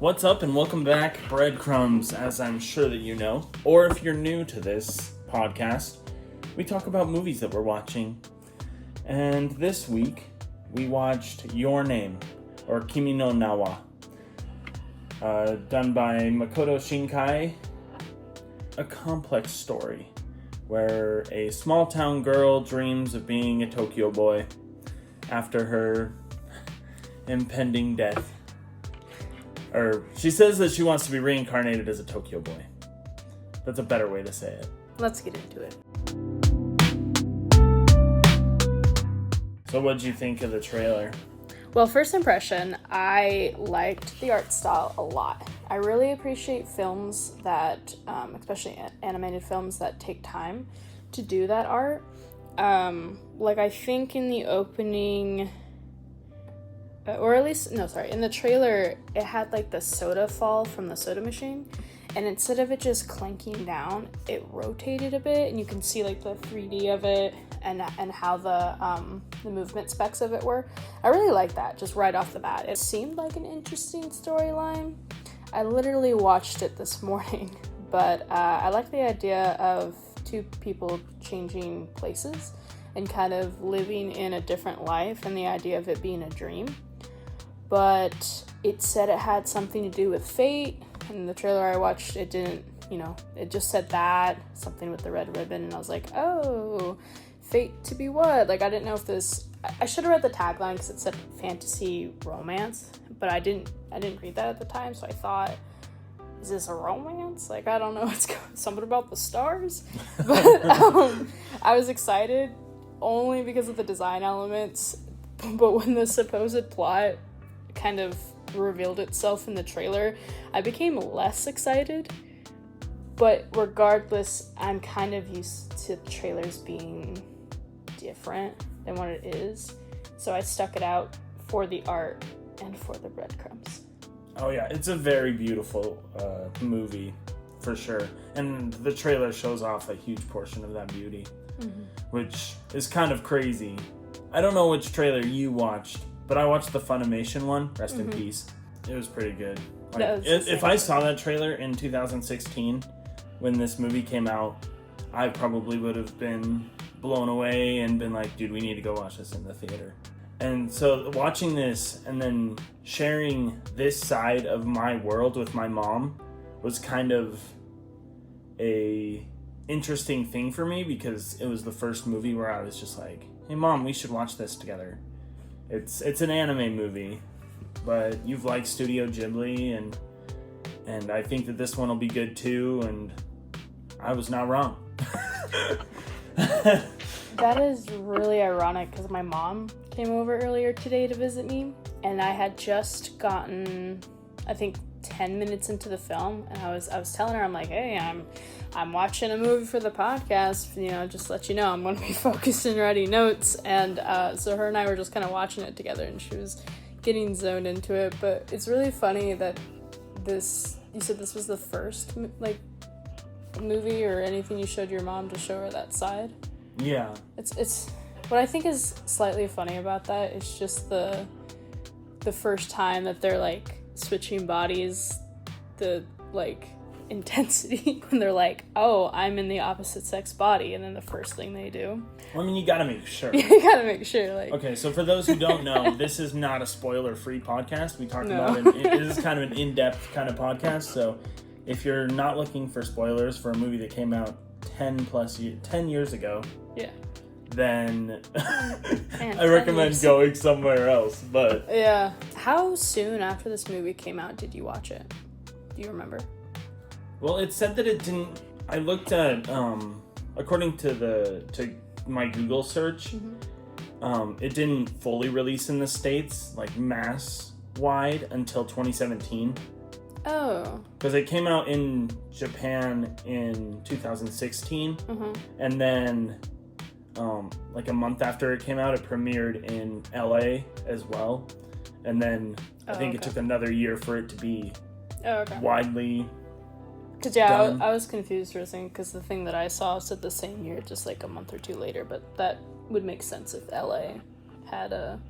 What's up and welcome back, Breadcrumbs, as I'm sure that you know. Or if you're new to this podcast, we talk about movies that we're watching. And this week, we watched Your Name, or Kimi no Na wa, done by Makoto Shinkai. A complex story where a small town girl dreams of being a Tokyo boy after her impending death. Or she says that she wants to be reincarnated as a Tokyo boy. That's a better way to say it. Let's get into it. So what did you think of the trailer? Well, first impression, I liked the art style a lot. I really appreciate films that, especially animated films that take time to do that art. I think in the opening... in the trailer, it had the soda fall from the soda machine, and instead of it just clanking down, it rotated a bit, and you can see the 3D of it and how the movement specs of it were. I really like that, just right off the bat. It seemed like an interesting storyline. I literally watched it this morning, but I like the idea of two people changing places and kind of living in a different life, and the idea of it being a dream. But it said it had something to do with fate, and the trailer I watched, it didn't, it just said that, something with the red ribbon, and I was like, oh, fate to be what? I didn't know if this, I should have read the tagline because it said fantasy romance, but I didn't read that at the time, so I thought, is this a romance? I don't know, it's something about the stars, but I was excited only because of the design elements, but when the supposed plot kind of revealed itself in the trailer, I became less excited. But regardless, I'm kind of used to trailers being different than what it is, so I stuck it out for the art and for the breadcrumbs. Oh yeah, it's a very beautiful movie, for sure. And the trailer shows off a huge portion of that beauty, which is kind of crazy. I don't know which trailer you watched, but I watched the Funimation one, rest in peace. It was pretty good. If I saw that trailer in 2016, when this movie came out, I probably would have been blown away and been like, dude, we need to go watch this in the theater. And so watching this and then sharing this side of my world with my mom was kind of a interesting thing for me, because it was the first movie where I was just like, hey mom, we should watch this together. It's an anime movie, but you've liked Studio Ghibli, and I think that this one will be good too, and I was not wrong. That is really ironic because my mom came over earlier today to visit me, and I had just gotten, I think, 10 minutes into the film, and I was telling her, I'm like, hey, I'm watching a movie for the podcast, just let you know, I'm going to be focused and writing notes, and so her and I were just kind of watching it together, and she was getting zoned into it. But it's really funny that you said this was the first movie or anything you showed your mom to show her that side. Yeah. It's what I think is slightly funny about that is just the first time that they're switching bodies, the intensity when they're like, oh, I'm in the opposite sex body, and then the first thing they do. Well, I mean, you gotta make sure. You gotta make sure. Okay, so for those who don't know, this is not a spoiler-free podcast. We talked about it. This is kind of an in-depth kind of podcast. So if you're not looking for spoilers for a movie that came out 10 years ago, yeah, then I recommend going somewhere else. But yeah, how soon after this movie came out did you watch it? Do you remember? Well, it said that it didn't. I looked at according to my Google search, it didn't fully release in the States, mass wide, until 2017. Oh. Because it came out in Japan in 2016, and then a month after it came out, it premiered in LA as well, and then I think it took another year for it to be widely. Because I was confused for a second, because the thing that I saw said the same year, just a month or two later, but that would make sense if LA had a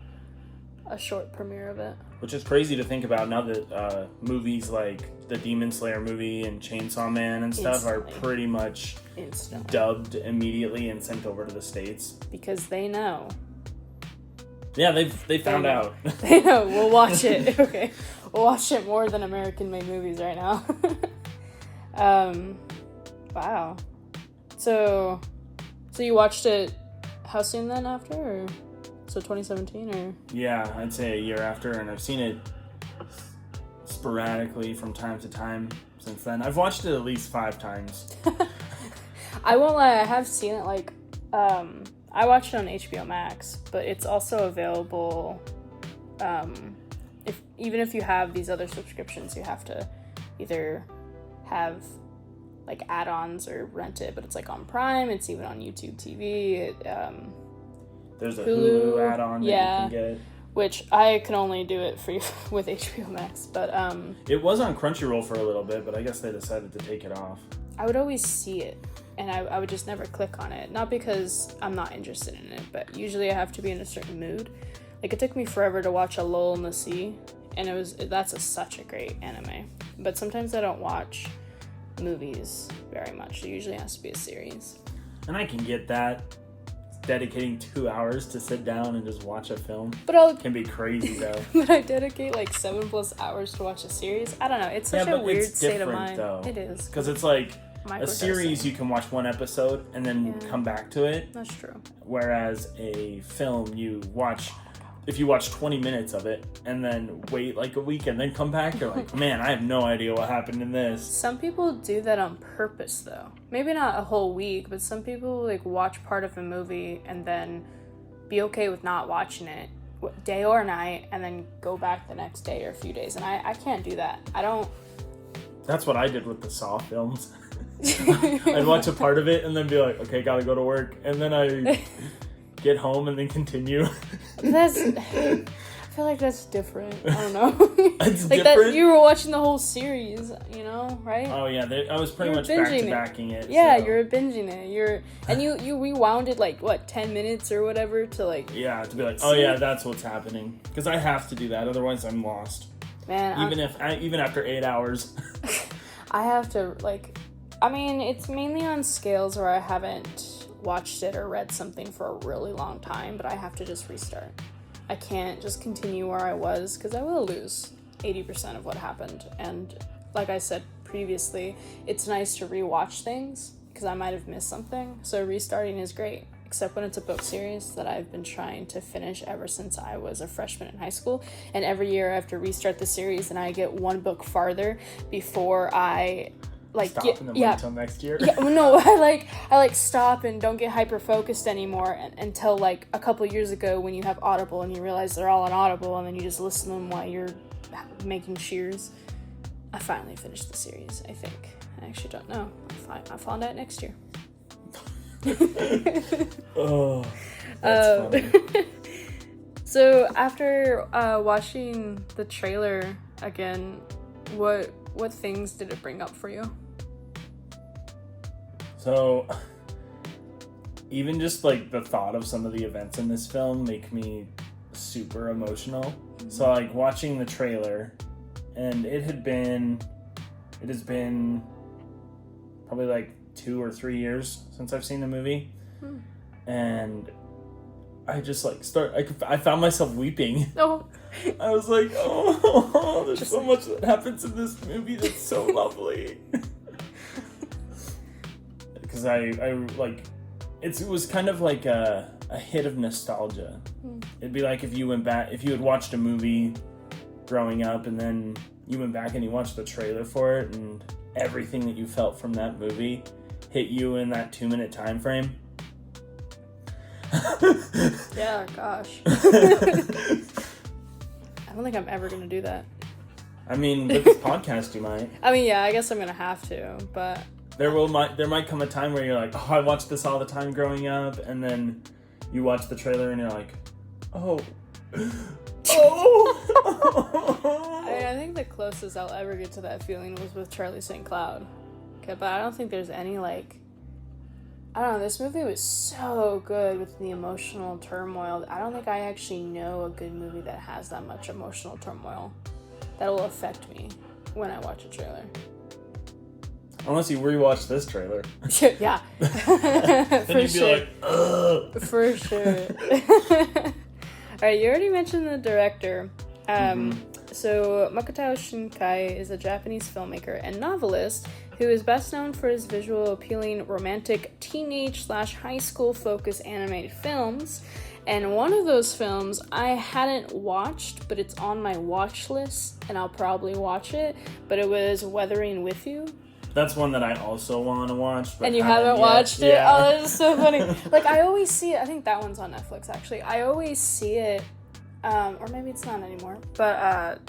short premiere of it. which is crazy to think about now that movies like the Demon Slayer movie and Chainsaw Man and stuff are pretty much dubbed immediately and sent over to the States. Because they know. Yeah, they found out. They know. We'll watch it. Okay. We'll watch it more than American-made movies right now. Wow. So you watched it how soon then after? Or so 2017 or? Yeah, I'd say a year after, and I've seen it sporadically from time to time since then. I've watched it at least 5 times. I won't lie, I have seen it like I watched it on HBO Max, but it's also available even if you have these other subscriptions, you have to either have like add-ons or rent it, but it's like on Prime, it's even on YouTube TV. There's a Hulu add-on that you can get. Which I can only do it free with HBO Max, but it was on Crunchyroll for a little bit, but I guess they decided to take it off. I would always see it, and I would just never click on it. Not because I'm not interested in it, but usually I have to be in a certain mood. Like, it took me forever to watch A Lull in the Sea, and that's such a great anime. But sometimes I don't watch movies very much. It usually has to be a series. And I can get that. Dedicating 2 hours to sit down and just watch a film can be crazy though. But I dedicate like 7+ hours to watch a series. I don't know. It's such a weird state of mind. Though. It is. Because it's like a series you can watch one episode and then come back to it. That's true. Whereas a film if you watch 20 minutes of it and then wait like a week and then come back, you're like, man, I have no idea what happened in this. Some people do that on purpose, though. Maybe not a whole week, but some people like watch part of a movie and then be okay with not watching it day or night and then go back the next day or a few days. And I can't do that. I don't. That's what I did with the Saw films. I'd watch a part of it and then be like, okay, gotta go to work. And then I get home and then continue. I feel like that's different. I don't know. It's like different? that you were watching the whole series, right? Oh yeah, I was pretty much back-to-backing it. Yeah, so. You're binging it. And you rewound it like 10 minutes or whatever to like. Yeah, to be like, oh yeah, that's what's happening. Because I have to do that, otherwise I'm lost. Man, even after 8 hours. I have to it's mainly on scales where I haven't watched it or read something for a really long time, but I have to just restart. I can't just continue where I was because I will lose 80% of what happened. And like I said previously, it's nice to rewatch things because I might have missed something. So restarting is great, except when it's a book series that I've been trying to finish ever since I was a freshman in high school. And every year I have to restart the series and I get one book farther before I stop and then wait until next year. Yeah, no, I stop and don't get hyper focused anymore until like a couple years ago when you have Audible and you realize they're all on Audible and then you just listen to them while you're making shears. I finally finished the series, I think. I actually don't know. I'll find out next year. Oh, that's funny. So after watching the trailer again, what things did it bring up for you? So, even just like the thought of some of the events in this film make me super emotional. Mm-hmm. So like watching the trailer, and it has been probably like 2 or 3 years since I've seen the movie. And I just like I found myself weeping. Oh. I was like, oh, there's so much that happens in this movie that's so lovely. Because I like, it was kind of like a hit of nostalgia. It'd be like if you had watched a movie growing up and then you went back and you watched the trailer for it and everything that you felt from that movie hit you in that 2-minute time frame. Yeah, gosh. I don't think I'm ever going to do that. I mean, with this podcast, you might. I mean, yeah, I guess I'm going to have to, but... There might come a time where you're like, oh, I watched this all the time growing up, and then you watch the trailer and you're like, oh. Oh! I think the closest I'll ever get to that feeling was with Charlie St. Cloud. Okay, but I don't think there's any, like... I don't know, this movie was so good with the emotional turmoil. I don't think I actually know a good movie that has that much emotional turmoil that'll affect me when I watch a trailer. Unless you rewatch this trailer. Yeah. Then For you'd be sure. like, ugh. For sure. Alright, you already mentioned the director. So, Makoto Shinkai is a Japanese filmmaker and novelist who is best known for his visual appealing romantic teenage/high school focused animated films. And one of those films I hadn't watched, but it's on my watch list, and I'll probably watch it, but it was Weathering With You. That's one that I also want to watch. But And you haven't yet. watched it? Yeah. Oh, that is so funny. Like, I always see it. I think that one's on Netflix, actually. I always see it, or maybe it's not anymore, but,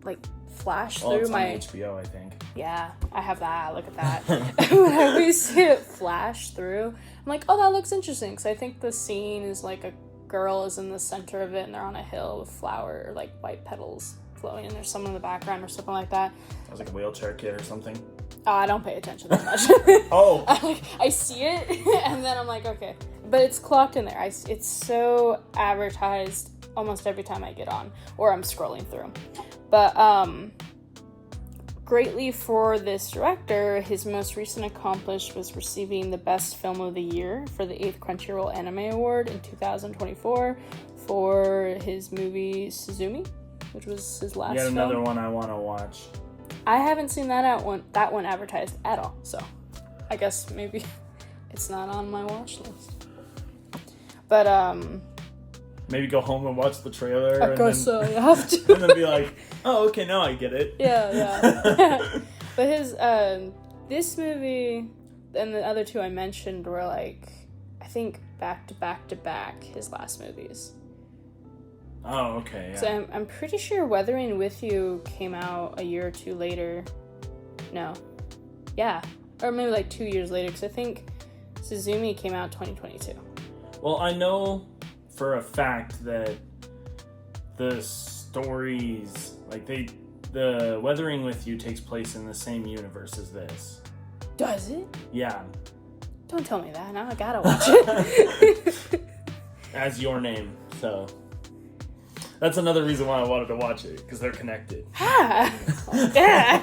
like, flash through It's my... on HBO, I think. Yeah, I have that. Look at that. When I always see it flash through, I'm like, oh, that looks interesting. Because I think the scene is like a girl is in the center of it and they're on a hill with flower, or like white petals flowing, and there's someone in the background or something like that. It was like a wheelchair kid or something. I don't pay attention that much. Oh. I see it, and then I'm like, okay. But it's clocked in there. It's so advertised almost every time I get on, or I'm scrolling through. But, greatly for this director, his most recent accomplishment was receiving the Best Film of the Year for the 8th Crunchyroll Anime Award in 2024 for his movie Suzumi, which was his last film. Another one I want to watch. I haven't seen that one advertised at all, so I guess maybe it's not on my watch list. But, Maybe go home and watch the trailer. I guess so, you have to. And then be like, oh, okay, now I get it. Yeah. But his, this movie and the other two I mentioned were like, I think back to back his last movies. Oh, okay, yeah. So I'm pretty sure Weathering With You came out a year or two later. No. Yeah. Or maybe like 2 years later, because I think Suzumi came out 2022. Well, I know for a fact that the stories, like the Weathering With You takes place in the same universe as this. Does it? Yeah. Don't tell me that. Now I gotta watch it. As Your Name, so that's another reason why I wanted to watch it, because they're connected. Ah! Yeah.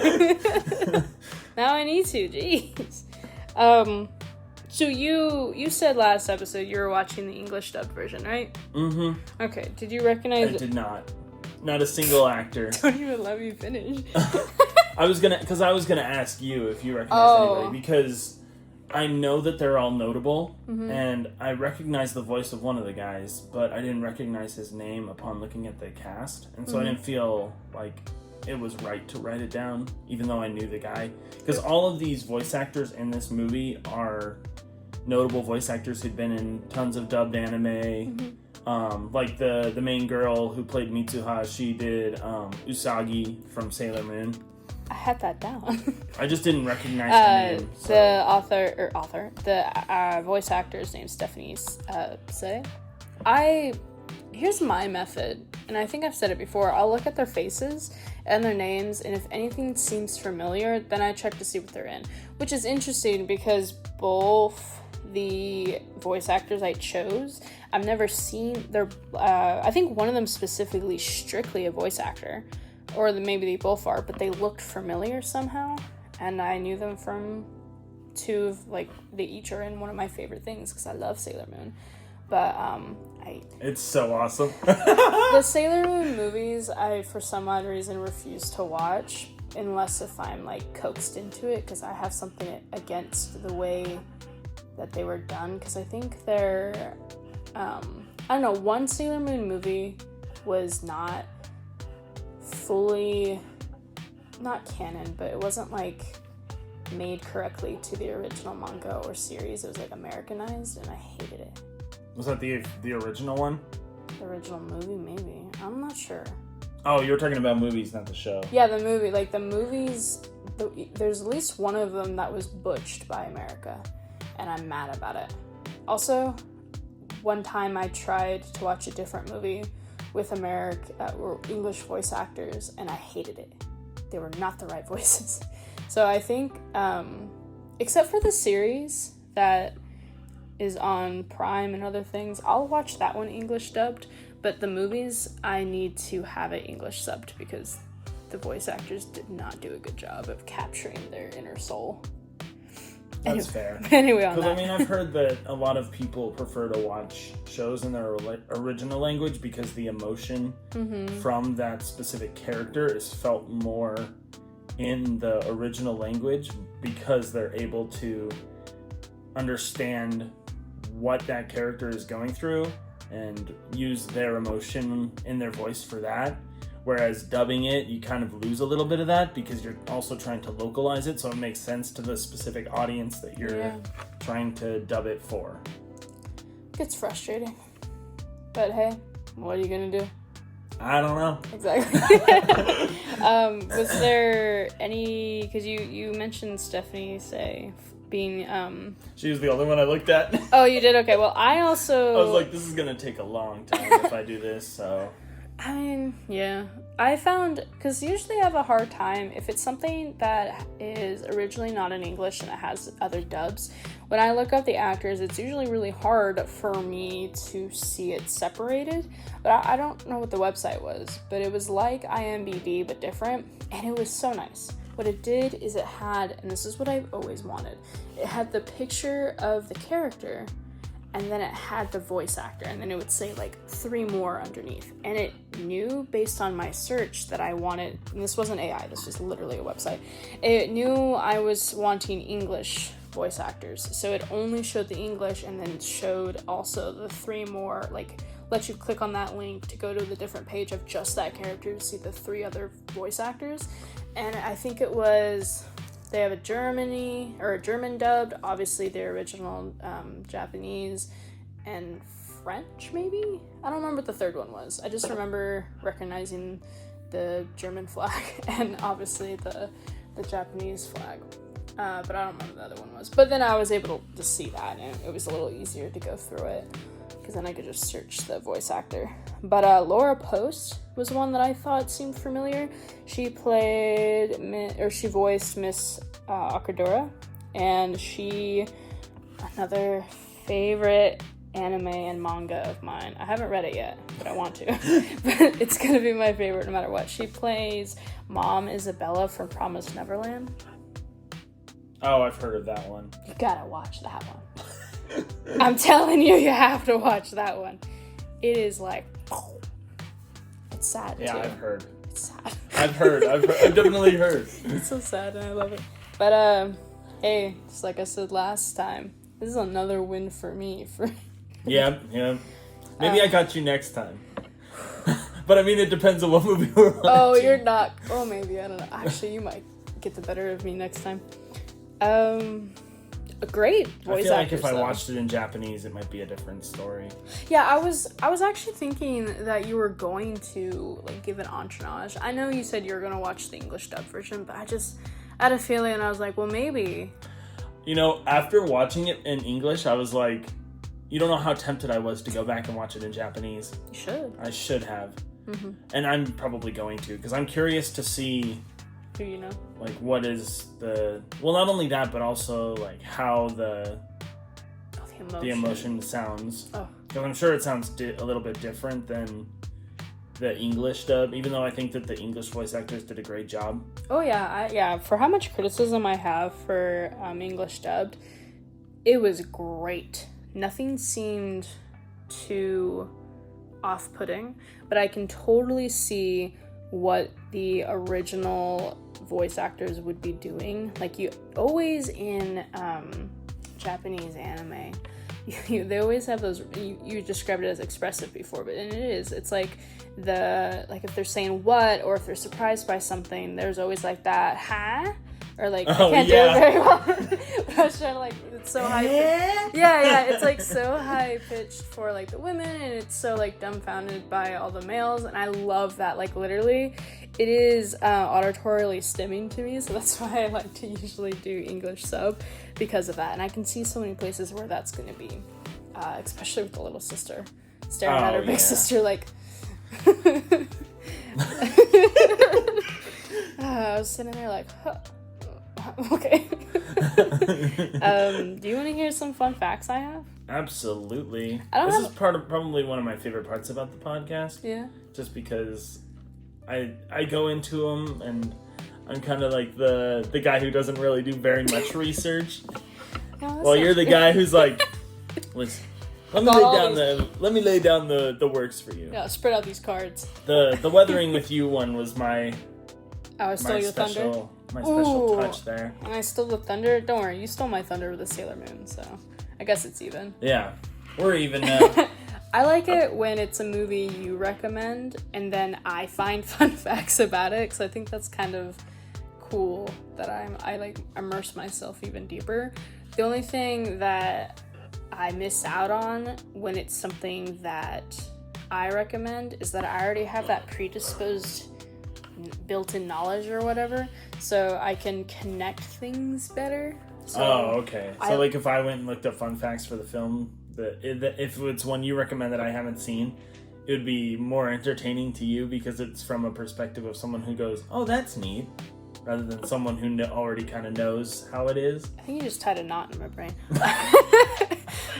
Now I need to. Jeez. So you said last episode you were watching the English dubbed version, right? Mm-hmm. Okay. Did you recognize I did not. Not a single actor. Don't even let me finish. I was gonna ask you if you recognize anybody, because I know that they're all notable, and I recognize the voice of one of the guys, but I didn't recognize his name upon looking at the cast, and so I didn't feel like it was right to write it down, even though I knew the guy. Because all of these voice actors in this movie are notable voice actors who'd been in tons of dubbed anime. Like the main girl who played Mitsuha, she did Usagi from Sailor Moon. I had that down. I just didn't recognize her name. So. The voice actor's name's Stephanie Say. Here's my method, and I think I've said it before. I'll look at their faces and their names, and if anything seems familiar, then I check to see what they're in. Which is interesting because both the voice actors I chose, I've never seen their. I think one of them specifically strictly a voice actor, or maybe they both are, but they looked familiar somehow, and I knew them from two of, like, they each are in one of my favorite things because I love Sailor Moon. But it's so awesome. the Sailor Moon movies, I for some odd reason refuse to watch unless if I'm like coaxed into it, because I have something against the way that they were done, because I think they're I don't know, one Sailor Moon movie was not fully, not canon, but it wasn't like made correctly to the original manga or series. It was like Americanized, and I hated it. Was that the original one? The original movie, maybe. I'm not sure. Oh, you were talking about movies, not the show. Yeah, the movie. Like, the movies, there's at least one of them that was butched by America, and I'm mad about it. Also, one time I tried to watch a different movie with or English voice actors, and I hated it. They were not the right voices. So I think, except for the series that is on Prime and other things, I'll watch that one English dubbed. But the movies, I need to have it English subbed because the voice actors did not do a good job of capturing their inner soul. That's fair. Anyway, on that. I mean, I've heard that a lot of people prefer to watch shows in their original language because the emotion from that specific character is felt more in the original language because they're able to understand what that character is going through and use their emotion in their voice for that. Whereas dubbing it, you kind of lose a little bit of that because you're also trying to localize it, so it makes sense to the specific audience that you're trying to dub it for. It's frustrating. But hey, what are you gonna do? I don't know. Exactly. Was there any, because you mentioned Stephanie Say being she was the only one I looked at. Oh, you did? Okay, well I was like, this is gonna take a long time if I do this, so I mean, yeah. I found, because usually I have a hard time if it's something that is originally not in English and it has other dubs. When I look up the actors, it's usually really hard for me to see it separated. But I don't know what the website was, but it was like IMDb but different, and it was so nice. What it did is it had, and this is what I've always wanted, it had the picture of the character, and then it had the voice actor, and then it would say like 3 more underneath. And it knew based on my search that I wanted, and this wasn't AI, this was literally a website. It knew I was wanting English voice actors. So it only showed the English and then showed also the 3 more, like let you click on that link to go to the different page of just that character to see the 3 other voice actors. And I think it was, they have a German dubbed, obviously the original Japanese and French, maybe? I don't remember what the third one was. I just remember recognizing the German flag and obviously the Japanese flag. But I don't remember the other one was. But then I was able to see that, and it was a little easier to go through it because then I could just search the voice actor. But Laura Post was one that I thought seemed familiar. She she voiced Miss Akadora, and another favorite anime and manga of mine. I haven't read it yet, but I want to. But it's gonna be my favorite no matter what. She plays Mom Isabella from Promised Neverland. Oh, I've heard of that one. You gotta watch that one. I'm telling you, you have to watch that one. It is like, it's sad too. Yeah, I've heard. It's sad. I've definitely heard. It's so sad and I love it. But hey, just like I said last time, this is another win for me. Yeah. Maybe I got you next time. But I mean, it depends on what movie we're watching. Oh, you're not. Oh, maybe, I don't know. Actually, you might get the better of me next time. A great voice actor. I feel like if I watched it in Japanese, it might be a different story. Yeah, I was actually thinking that you were going to like give it entourage. I know you said you were going to watch the English dub version, but I had a feeling, and I was like, well, maybe. You know, after watching it in English, I was like, you don't know how tempted I was to go back and watch it in Japanese. You should. I should have. Mm-hmm. And I'm probably going to, because I'm curious to see... Who you know? Like, what is the... Well, not only that, but also, like, how the emotion sounds. Oh. Because I'm sure it sounds a little bit different than the English dub, even though I think that the English voice actors did a great job. Oh, yeah. For how much criticism I have for English dubbed, it was great. Nothing seemed too off-putting, but I can totally see what the original voice actors would be doing. Like, you always in Japanese anime, they always have those, you described it as expressive before, but and it is, it's like if they're saying what, or if they're surprised by something, there's always like that huh, or like, I can't do it very well. But I was trying to, like, it's so high yeah, it's like so high pitched for like the women, and it's so like dumbfounded by all the males, and I love that. Like, literally it is auditorially stimming to me, so that's why I like to usually do English sub, because of that. And I can see so many places where that's going to be, especially with the little sister staring at her big sister like I was sitting there like, huh. Okay. Do you want to hear some fun facts I have? Absolutely. I don't This have- is probably one of my favorite parts about the podcast. Yeah. Just because I go into them and I'm kind of like the guy who doesn't really do very much research. No, Well, you're the guy who's like, listen, let me lay down the works for you. Yeah, spread out these cards. The Weathering with You one was my Stole your thunder. my special Ooh. touch there. And I stole the thunder. Don't worry, you stole my thunder with the Sailor Moon, so I guess it's even. Yeah, we're even now. I like it when it's a movie you recommend and then I find fun facts about it, because I think that's kind of cool that I like immerse myself even deeper. The only thing that I miss out on when it's something that I recommend is that I already have that predisposed built-in knowledge or whatever, so I can connect things better. So okay. So like if I went and looked up fun facts for the film, if it's one you recommend that I haven't seen, it would be more entertaining to you because it's from a perspective of someone who goes, oh, that's neat, rather than someone who already kind of knows how it is. I think you just tied a knot in my brain.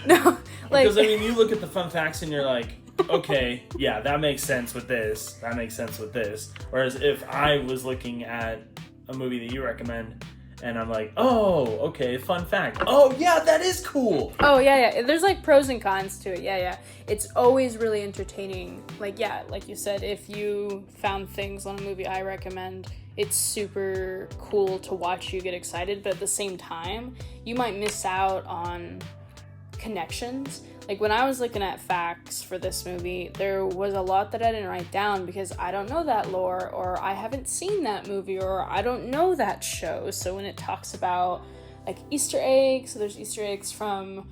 No, like, Because I mean, you look at the fun facts and you're like, okay, yeah, that makes sense with this. That makes sense with this. Whereas if I was looking at a movie that you recommend and I'm like, oh, okay, fun fact. Oh, yeah, that is cool. oh yeah, there's like pros and cons to it. Yeah, it's always really entertaining. Like, yeah, like you said, if you found things on a movie I recommend, it's super cool to watch you get excited, but at the same time, you might miss out on connections. Like when I was looking at facts for this movie, there was a lot that I didn't write down because I don't know that lore, or I haven't seen that movie, or I don't know that show. So when it talks about like Easter eggs, so there's Easter eggs from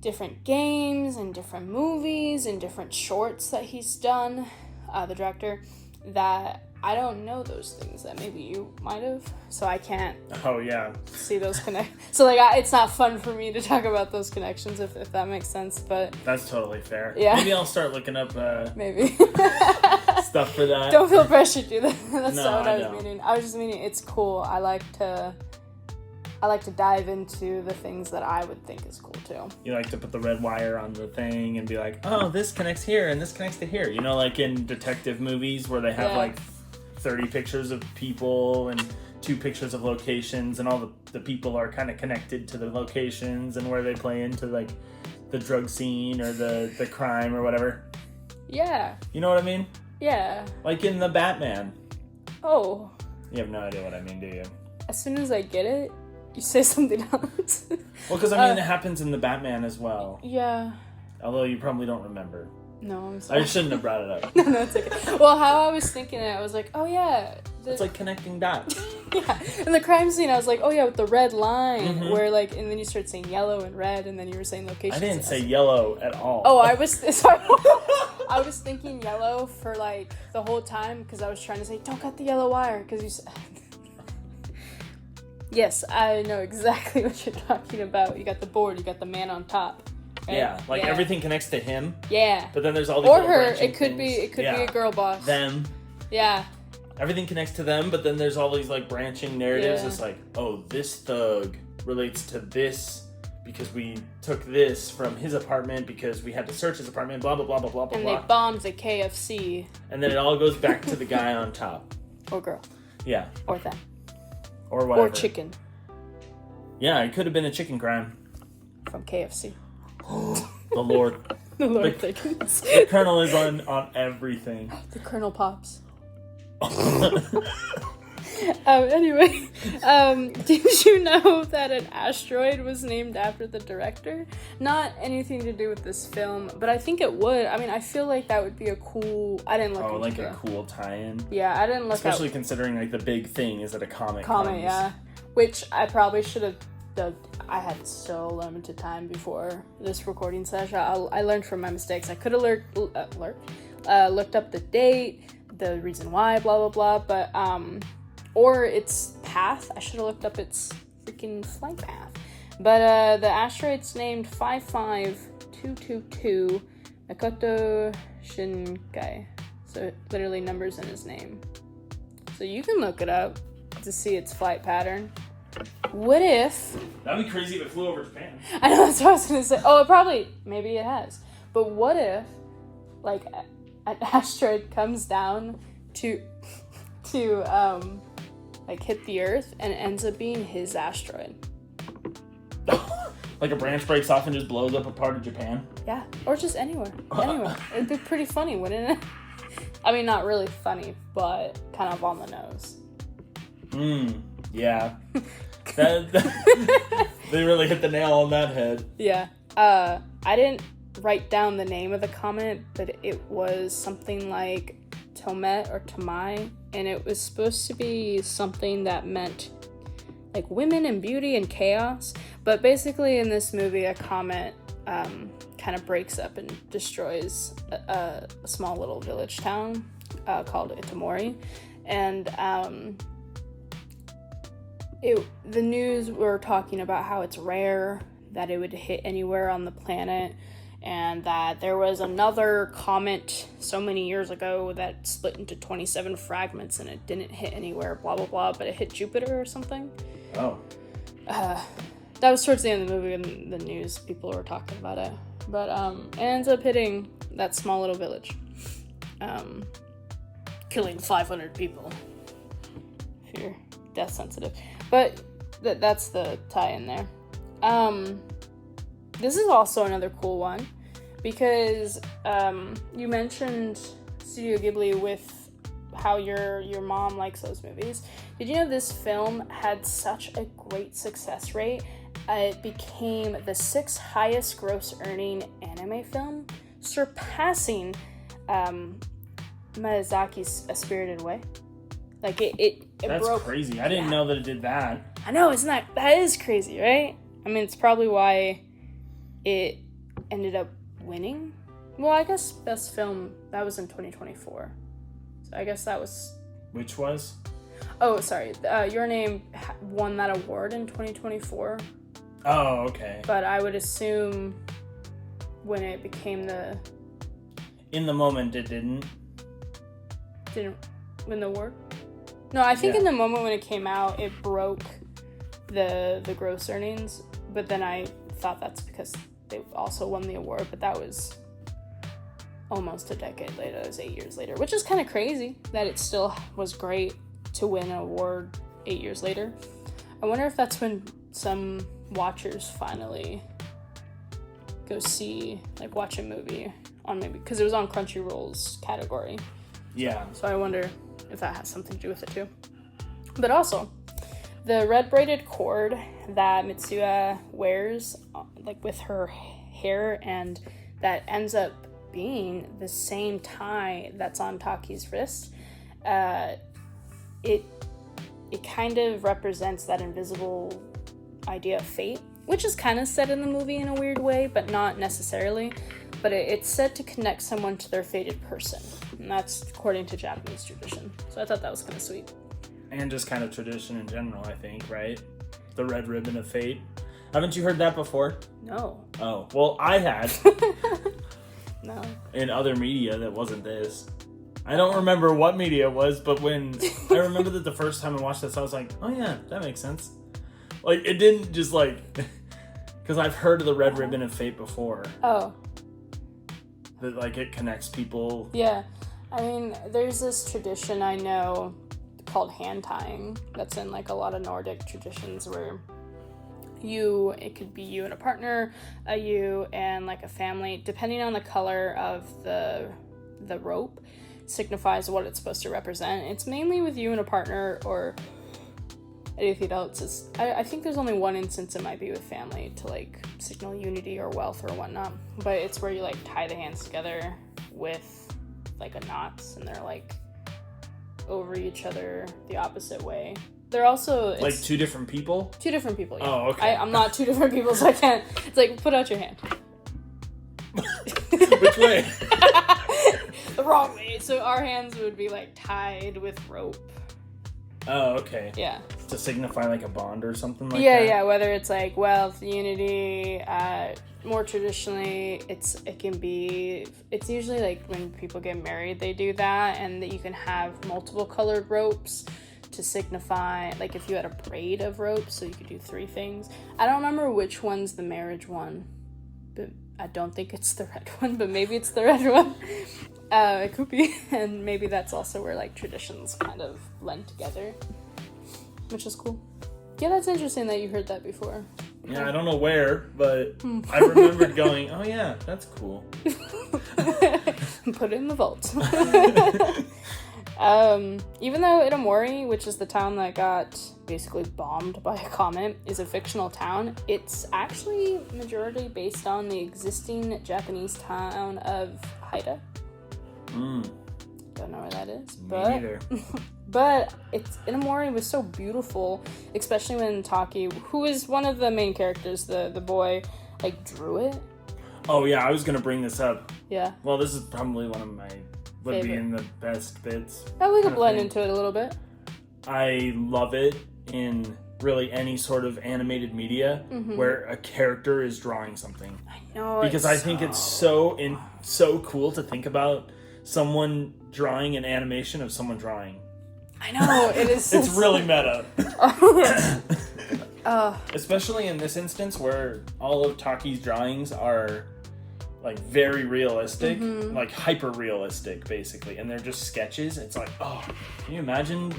different games and different movies and different shorts that he's done, the director, that I don't know those things that maybe you might have, so I can't Oh, yeah. see those So like it's not fun for me to talk about those connections, if that makes sense, but That's totally fair. Yeah. Maybe I'll start looking up maybe. stuff for that. Don't feel pressured to do that. That's No, not what I I was don't. meaning. I was just meaning it's cool. I like to dive into the things that I would think is cool too. You like to put the red wire on the thing and be like, oh, this connects here and this connects to here. You know, like in detective movies where they have Yeah. like 30 pictures of people and 2 pictures of locations, and all the people are kind of connected to the locations and where they play into like the drug scene or the crime or whatever. Yeah. You know what I mean? Yeah. Like in the Batman. Oh. You have no idea what I mean, do you? As soon as I get it, you say something else. Well, because I mean, it happens in the Batman as well. Yeah. Although you probably don't remember. No, I'm sorry. I shouldn't have brought it up. No, it's okay. Well, how I was thinking it, I was like, oh yeah. It's like connecting dots. Yeah. In the crime scene, I was like, oh yeah, with the red line, Mhm. where like, and then you start saying yellow and red, and then you were saying locations. I didn't and say was- yellow at all. Oh, I was sorry. I was thinking yellow for like the whole time because I was trying to say, don't cut the yellow wire, because you said. Yes, I know exactly what you're talking about. You got the board, you got the man on top. Right? Yeah, like everything connects to him, Yeah. but then there's all these Or little her. branching It could things. be a girl boss. Them. Yeah. Everything connects to them, but then there's all these like branching narratives. Yeah. It's like, oh, this thug relates to this because we took this from his apartment because we had to search his apartment, blah, blah, blah, blah, blah, blah, And blah. they bombed the KFC. And then it all goes back to the guy on top. Or girl. Yeah. Or them. Or whatever. Or chicken Yeah, it could have been a chicken crime. from KFC. The Lord. The Lord The- thickens. The Colonel is on everything. The Colonel Pops. Anyway, did you know that an asteroid was named after the director? Not anything to do with this film, but I think it would. I mean, I feel like that would be a cool. I didn't look Oh, into like a it. cool tie-in. Yeah, I didn't look Especially considering like the big thing is that a comic comment. comes. Yeah, which I probably should have done. I had so limited time before this recording session. I learned from my mistakes. I could have looked up the date, the reason why, blah blah blah, but or its path. I should have looked up its freaking flight path. But the asteroid's named 55222 Makoto Shinkai. So literally numbers in his name. So you can look it up. to see its flight pattern. What if... That'd be crazy if it flew over Japan. I know, that's what I was going to say. Oh, it probably... Maybe it has. But what if, like, an asteroid comes down to like, hit the Earth and ends up being his asteroid? Like a branch breaks off and just blows up a part of Japan? Yeah, or just anywhere. Anywhere. It'd be pretty funny, wouldn't it? I mean, not really funny, but kind of on the nose. Yeah. They really hit the nail on that head. Yeah. I didn't write down the name of the comment, but it was something like Tomet or Tomai, and it was supposed to be something that meant like women and beauty and chaos. But basically in this movie, a comet kind of breaks up and destroys a small little village town called Itamori. And the news were talking about how it's rare that it would hit anywhere on the planet, and that there was another comet so many years ago that split into 27 fragments and it didn't hit anywhere, blah, blah, blah, but it hit Jupiter or something. Oh. That was towards the end of the movie, and the news people were talking about it. But it ends up hitting that small little village, killing 500 people, if you're death sensitive. But that's the tie-in there. This is also another cool one, because you mentioned Studio Ghibli with how your mom likes those movies. Did you know this film had such a great success rate? It became the 6th highest gross earning anime film, surpassing Miyazaki's A Spirited Away. Like it That's broke. crazy. I didn't know that it did that. I know, isn't that is crazy, right? I mean, it's probably why it ended up winning. Well, I guess best film, that was in 2024. So I guess that was... Which was? Oh, sorry. Your Name won that award in 2024. Oh, okay. But I would assume when it became the... In the moment, it didn't win the award? No, I think in the moment when it came out, it broke the gross earnings. But then I thought that's because they also won the award. But that was almost a decade later. It was 8 years later, which is kind of crazy that it still was great to win an award 8 years later. I wonder if that's when some watchers finally go watch a movie on maybe, because it was on Crunchyroll's category. Yeah. So I wonder if that has something to do with it too. But also, the red braided cord that Mitsuya wears, like with her hair, and that ends up being the same tie that's on Taki's wrist, it kind of represents that invisible idea of fate, which is kind of said in the movie in a weird way, but not necessarily. But it's said to connect someone to their fated person, and that's according to Japanese tradition. So I thought that was kind of sweet. And just kind of tradition in general, I think, right? The red ribbon of fate. Haven't you heard that before? No. Oh, well, I had. No. In other media that wasn't this. I don't remember what media it was, but when I remember that the first time I watched this, I was like, oh yeah, that makes sense. Like, it didn't just like, because I've heard of the red ribbon of fate before. Oh. That like it connects people. Yeah. I mean, there's this tradition I know called hand tying that's in like a lot of Nordic traditions where it could be you and a partner, you and like a family, depending on the color of the rope, signifies what it's supposed to represent. It's mainly with you and a partner, or anything else. I think there's only one instance it might be with family to like signal unity or wealth or whatnot, but it's where you like tie the hands together with like a knot, and they're like over each other the opposite way. They're also like two different people? Two different people, yeah. Oh, okay. I'm not two different people, so I can't. It's like, put out your hand. Which way? The wrong way. So our hands would be like tied with rope. Oh, okay. Yeah. To signify like a bond or something like that? Yeah, whether it's like wealth, unity, more traditionally, it's usually like when people get married, they do that, and that you can have multiple colored ropes to signify, like, if you had a braid of rope, so you could do 3 things. I don't remember which one's the marriage one, but I don't think it's the red one, but maybe it's the red one. It could be, and maybe that's also where, like, traditions kind of blend together, which is cool. Yeah, that's interesting that you heard that before. Yeah, I don't know where, but I remembered going, oh yeah, that's cool. Put it in the vault. Even though Itomori, which is the town that got basically bombed by a comet, is a fictional town, it's actually majority based on the existing Japanese town of Haida. Don't know where that is. Me neither. But Itomori was so beautiful, especially when Taki, who is one of the main characters, the boy, like, drew it. Oh yeah, I was gonna bring this up. Yeah. Well, this is probably one of my would Favorite. be in the best bits. Oh, we could blend into it a little bit. I love it in really any sort of animated media where a character is drawing something. I know. Because I think it's so cool to think about someone drawing an animation of someone drawing. I know, it is. It's really meta. Especially in this instance where all of Taki's drawings are like very realistic, like hyper realistic basically, and they're just sketches. It's like, oh, can you imagine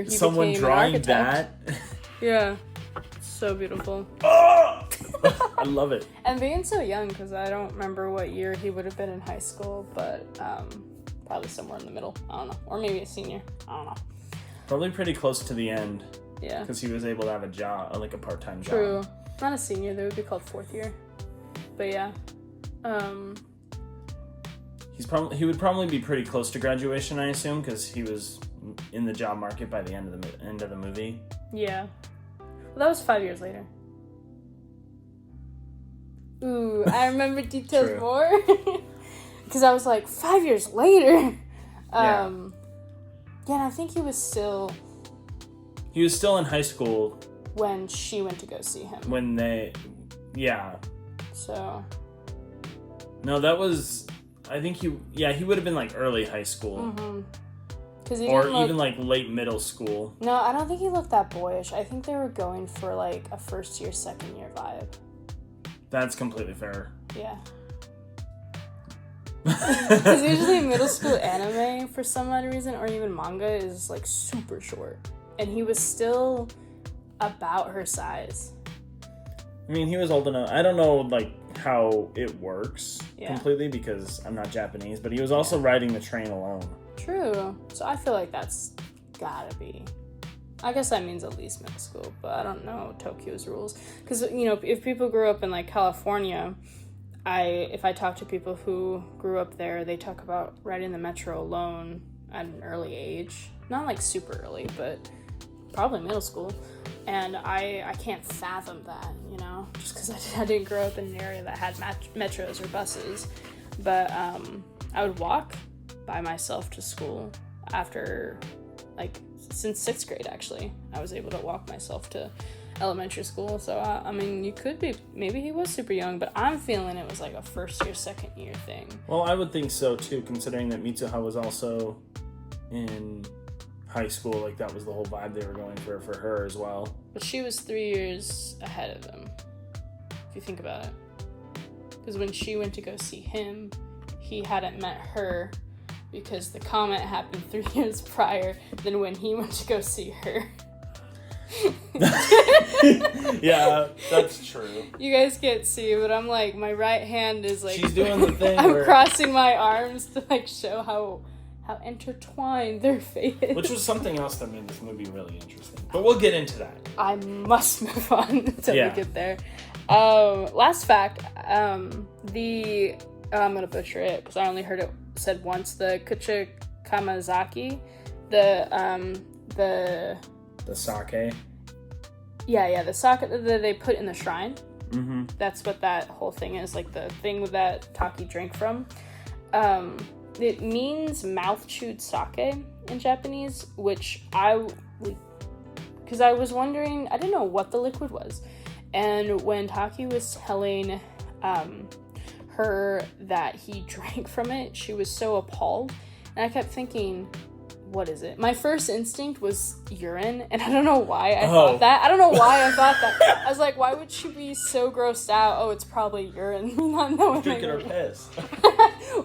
someone drawing that? Yeah, so beautiful. Oh! I love it. And being so young, because I don't remember what year he would have been in high school, but probably somewhere in the middle. I don't know, or maybe a senior. I don't know. Probably pretty close to the end. Yeah, because he was able to have a job, like a part-time job. True, not a senior. They would be called 4th year. But yeah, he would probably be pretty close to graduation, I assume, because he was in the job market by the end of the movie. Yeah, well, that was 5 years later. Ooh, I remember details more because I was like 5 years later. Yeah, and I think he was still in high school when she went to go see him. So. No, that was. I think he would have been like early high school. Even like late middle school. No, I don't think he looked that boyish. I think they were going for like a 1st year, 2nd year vibe. That's completely fair. Yeah. Because usually middle school anime, for some odd reason, or even manga, is like super short. And he was still about her size. I mean, he was old enough. I don't know, like, how it works completely because I'm not Japanese, but he was also riding the train alone. True. So I feel like that's gotta be. I guess that means at least middle school, but I don't know Tokyo's rules. Because, you know, if people grew up in, like, California, if I talk to people who grew up there, they talk about riding the metro alone at an early age. Not, like, super early, but probably middle school. And I can't fathom that, you know, just because I didn't grow up in an area that had metros or buses. But I would walk by myself to school after, like, since 6th grade, actually. I was able to walk myself to elementary school. So, I mean, you could be, maybe he was super young, but I'm feeling it was like a 1st year, 2nd year thing. Well, I would think so, too, considering that Mitsuha was also in high school. Like, that was the whole vibe they were going for her as well. But she was 3 years ahead of him, if you think about it. Because when she went to go see him, he hadn't met her because the comet happened 3 years prior than when he went to go see her. Yeah, that's true. You guys can't see, but I'm like, my right hand is like... She's doing the thing I'm crossing my arms to like show how intertwined their fate is. Which was something else that made this movie really interesting. But we'll get into that. I must move on until we get there. Last fact, I'm gonna butcher it because I only heard it said once. The Kucha Kamazaki, the sake. Yeah, the sake that they put in the shrine. Mm-hmm. That's what that whole thing is, like the thing that Taki drank from. It means mouth-chewed sake in Japanese, which because I was wondering, I didn't know what the liquid was. And when Taki was telling her that he drank from it, she was so appalled. And I kept thinking, what is it? My first instinct was urine, and I don't know why I thought that. I don't know why I thought that. I was like, why would she be so grossed out? Oh, it's probably urine. Me not knowing. Drinking her piss.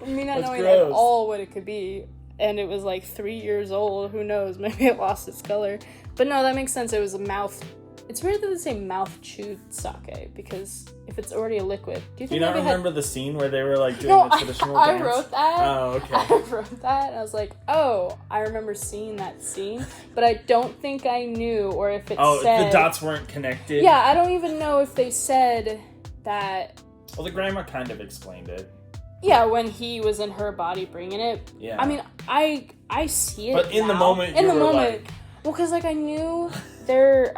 Me not knowing at all what it could be. And it was like 3 years old. Who knows? Maybe it lost its color. But no, that makes sense. It was a mouth. It's weird that they say mouth-chewed sake, because if it's already a liquid, do you think? Do you not remember the scene where they were like doing the traditional dance? I wrote that. Oh, okay. I wrote that, and I was like, oh, I remember seeing that scene, but I don't think I knew, or if it said... Oh, the dots weren't connected? Yeah, I don't even know if they said that... Well, the grandma kind of explained it. Yeah, when he was in her body bringing it. Yeah. I mean, I see it But in now. the moment, in you the were moment, like... Well, because, like, I knew they're,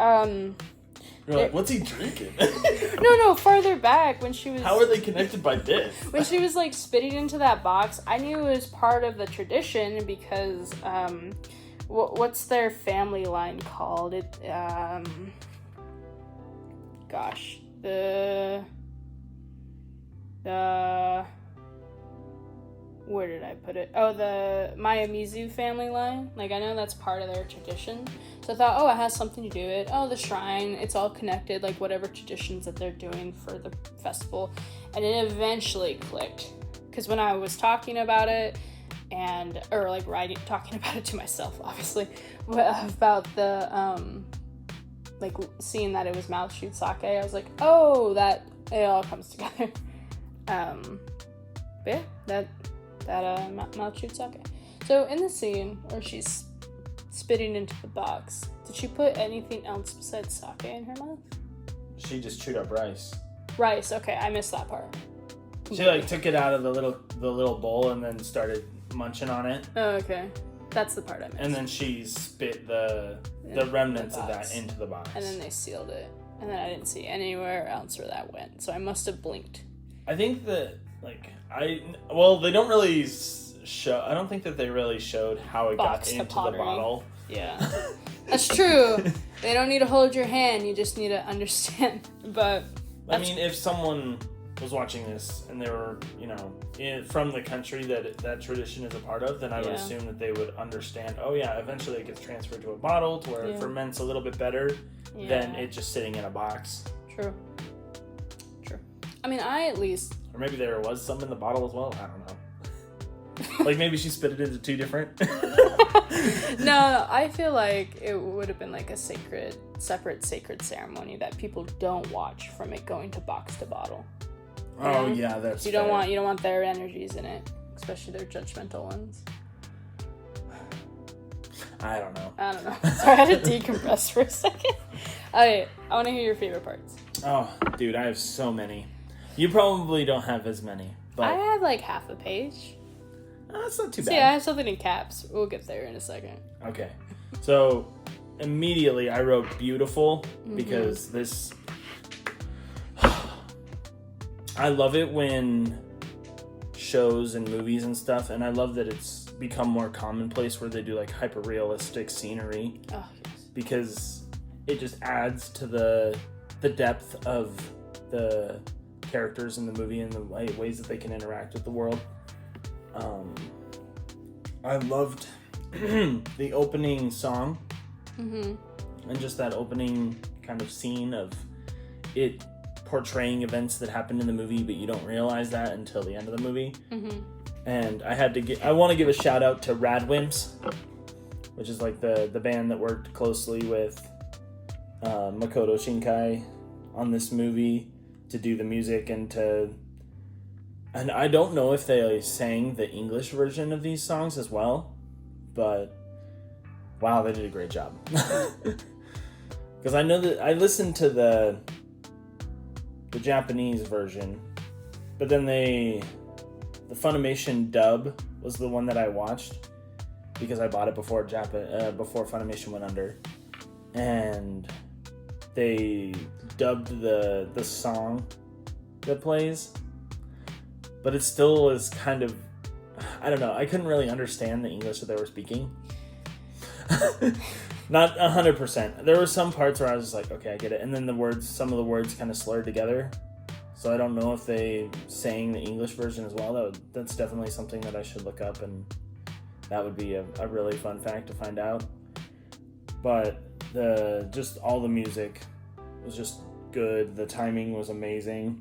You're like, what's he drinking? No, farther back when she was... How are they connected by this? When she was, like, spitting into that box, I knew it was part of the tradition because, what's their family line called? Gosh. Where did I put it? Oh, the Mayamizu family line. Like, I know that's part of their tradition. So I thought, oh, it has something to do with it. Oh, the shrine. It's all connected, like whatever traditions that they're doing for the festival. And it eventually clicked. Because when I was talking about it, talking about it to myself, obviously, about the, like, seeing that it was mouth-chewed sake, I was like, oh, that, it all comes together. But yeah, that mouth-chewed sake. So in the scene where she's spitting into the box, did she put anything else besides sake in her mouth? She just chewed up rice. Rice, okay, I missed that part. She like took it out of the little bowl and then started munching on it. Oh, okay. That's the part I missed. And then she spit the remnants of that into the box. And then they sealed it. And then I didn't see anywhere else where that went. So I must have blinked. I think that, they don't really show... I don't think that they really showed how it got into the bottle. Yeah. That's true. They don't need to hold your hand. You just need to understand. But... I mean, if someone was watching this and they were, from the country that tradition is a part of, then I would assume that they would understand, eventually it gets transferred to a bottle to where it ferments a little bit better than it just sitting in a box. True. I mean, I at least... Or maybe there was some in the bottle as well. I don't know. Like, maybe she spit it into two different... No, I feel like it would have been like a separate sacred ceremony that people don't watch from it going to box to bottle. Oh, yeah, that's you don't want their energies in it, especially their judgmental ones. I don't know. Sorry, I had to decompress for a second. Okay, I want to hear your favorite parts. Oh, dude, I have so many. You probably don't have as many, but... I have like half a page. That's not too bad. Yeah, I have something in caps. We'll get there in a second. Okay. So, immediately I wrote beautiful because this... I love it when shows and movies and stuff, and I love that it's become more commonplace where they do like hyper-realistic scenery. Oh, yes. Because it just adds to the depth of the characters in the movie and the ways that they can interact with the world. I loved the opening song and just that opening kind of scene of it portraying events that happened in the movie, but you don't realize that until the end of the movie. And I want to give a shout out to Radwimps, which is like the band that worked closely with Makoto Shinkai on this movie to do the music and I don't know if they sang the English version of these songs as well, but wow, they did a great job. Because I know that I listened to the Japanese version, but then the Funimation dub was the one that I watched because I bought it before Funimation went under, and they dubbed the song that plays. But it still is kind of, I don't know, I couldn't really understand the English that they were speaking. Not 100%. There were some parts where I was just like, okay, I get it. And then some of the words kind of slurred together. So I don't know if they sang the English version as well. That's definitely something that I should look up and That would be a really fun fact to find out. But just all the music was just good. The timing was amazing.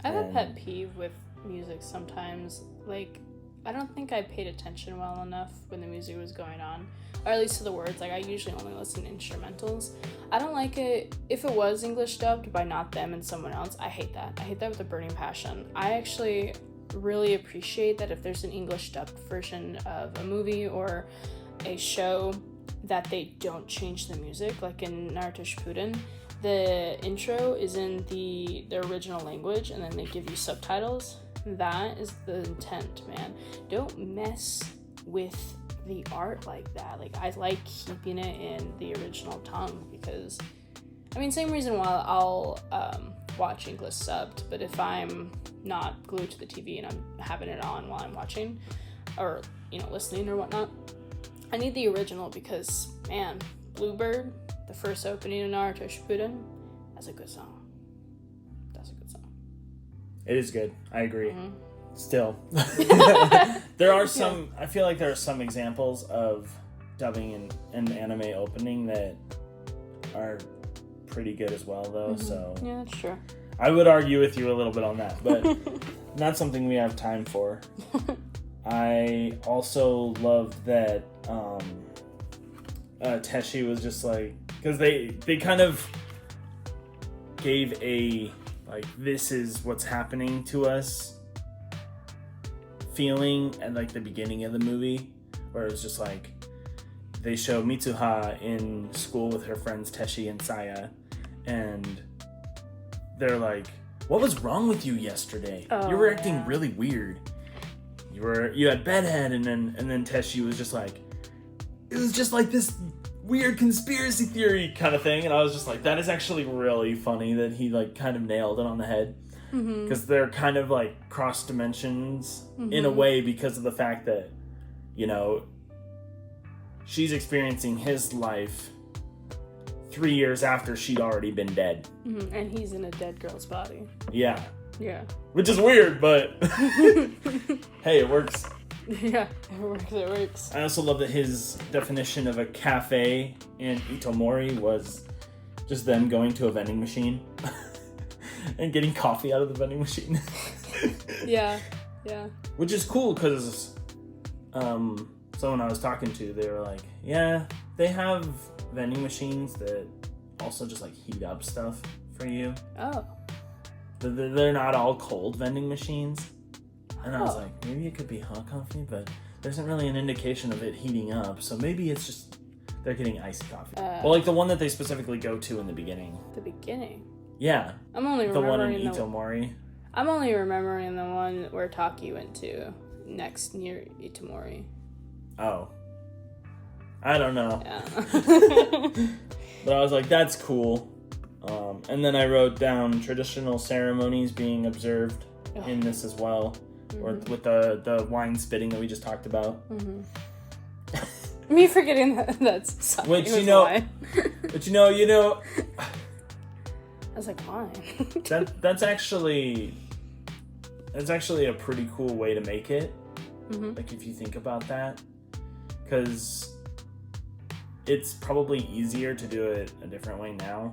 I have a pet peeve with music sometimes. Like, I don't think I paid attention well enough when the music was going on, or at least to the words. Like, I usually only listen to instrumentals. I don't like it if it was English dubbed by not them and someone else. I hate that. I hate that with a burning passion. I actually really appreciate that if there's an English dubbed version of a movie or a show, that they don't change the music. Like in Naruto Shippuden, the intro is in the original language and then they give you subtitles. That is the intent, man. Don't mess with the art like that. Like, I like keeping it in the original tongue because, I mean, same reason why I'll watch English subbed, but if I'm not glued to the TV and I'm having it on while I'm watching or, listening or whatnot, I need the original because, man, Bluebird, the first opening of Naruto Shippuden, that's a good song. That's a good song. It is good. I agree. Mm-hmm. Still. There are some, I feel like there are some examples of dubbing and anime opening that are pretty good as well, though, so. Yeah, that's true. I would argue with you a little bit on that, but not something we have time for. I also loved that Teshi was just like, because they kind of gave a, like, this is what's happening to us feeling at, like, the beginning of the movie, where it was just like, they show Mitsuha in school with her friends Teshi and Saya, and they're like, what was wrong with you yesterday? You were acting really weird. You had bedhead, and then Teshi was just like, it was just like this weird conspiracy theory kind of thing, and I was just like, that is actually really funny that he like kind of nailed it on the head, because they're kind of like cross dimensions in a way because of the fact that, she's experiencing his life 3 years after she'd already been dead. And he's in a dead girl's body. Yeah. Yeah. Which is weird, but hey, it works. Yeah, it works. I also love that his definition of a cafe in Itomori was just them going to a vending machine and getting coffee out of the vending machine. Yeah. Which is cool because someone I was talking to, they were like, yeah, they have vending machines that also just like heat up stuff for you. Oh. They're not all cold vending machines. And I was like, maybe it could be hot coffee, but there isn't really an indication of it heating up. So maybe it's just they're getting iced coffee. Well, like the one that they specifically go to in the beginning. The beginning? Yeah. I'm only the remembering one in Itomori. I'm only remembering the one where Taki went to next near Itomori. Oh. I don't know. Yeah. But I was like, that's cool. And then I wrote down traditional ceremonies being observed in this as well. Or with the wine spitting that we just talked about. Me forgetting that's something. Which, wine. But I was like, wine? that's actually a pretty cool way to make it. Like, if you think about that. Because it's probably easier to do it a different way now.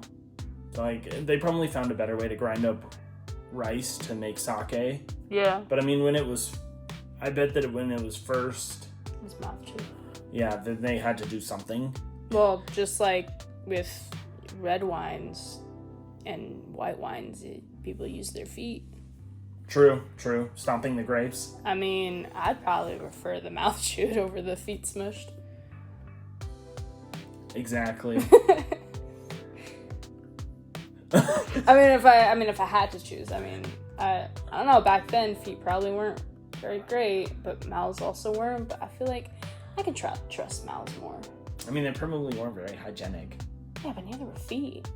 So, like, they probably found a better way to grind up rice to make sake. Yeah. But I mean, I bet that when it was first, it was mouth chew. Yeah, then they had to do something. Well, just like with red wines and white wines, people use their feet. True. Stomping the grapes. I mean, I'd probably prefer the mouth chewed over the feet smushed. Exactly. if I had to choose, I don't know, back then feet probably weren't very great, but mouths also weren't, but I feel like I can trust mouths more. I mean, they probably weren't very hygienic. Yeah, but neither were feet.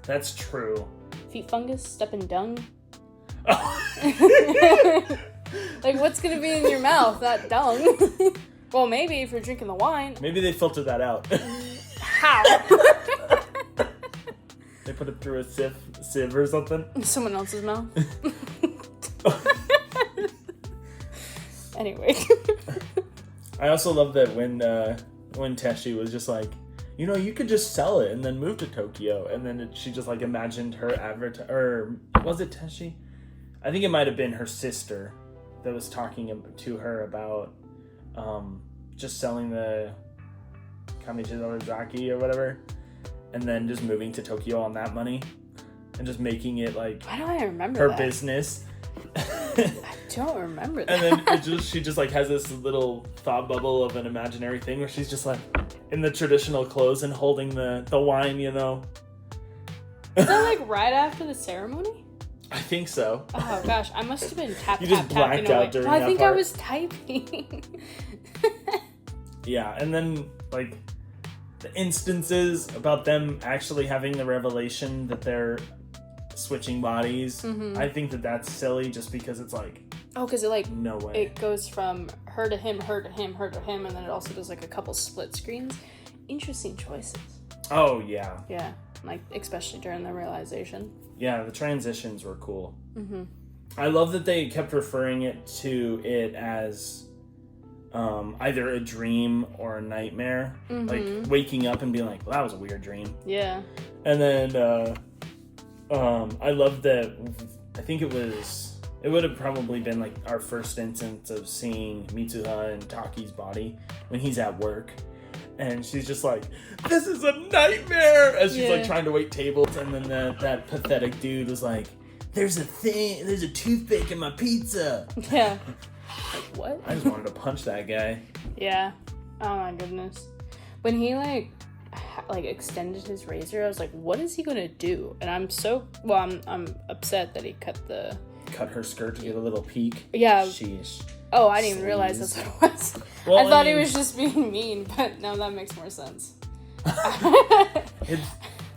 That's true. Feet fungus, step in dung. Like, what's gonna be in your mouth? That dung. Well, maybe if you're drinking the wine. Maybe they filtered that out. How? They put it through a sieve or something. Someone else's mouth. Anyway. I also love that when Teshi was just like, you know, you could just sell it and then move to Tokyo, and then she just like imagined her or was it Teshi? I think it might have been her sister that was talking to her about just selling the Kamichizaki or whatever, and then just moving to Tokyo on that money and just making it like why do I remember her that? business. I don't remember that. And then she just like has this little thought bubble of an imaginary thing where she's just like in the traditional clothes and holding the wine, you know. Is that like right after the ceremony? I think so. Oh gosh, I must have been You just blacked out during I that think part. I was typing. Yeah, and then like the instances about them actually having the revelation that they're switching bodies. Mm-hmm. I think that's silly just because it's like, oh, because it like no way. it goes from her to him, her to him, her to him, and then it also does like a couple split screens. Interesting choices. Oh yeah. Yeah, like especially during the realization. Yeah, the transitions were cool. Mm-hmm. I love that they kept referring to it as either a dream or a nightmare. Mm-hmm. Like waking up and being like, well, that was a weird dream. Yeah. And then I love that. I think it would have probably been like our first instance of seeing Mitsuha and Taki's body when he's at work. And she's just like, this is a nightmare! As she's like trying to wait tables, and then that pathetic dude was like, there's a toothpick in my pizza! Yeah. Like, what? I just wanted to punch that guy. Yeah. Oh my goodness. When he like extended his razor, I was like, what is he gonna do? And I'm upset that he cut her skirt to get a little peek. Yeah. Sheesh. Oh, I didn't even realize that's what it was. Well, I thought he was just being mean, but no, that makes more sense.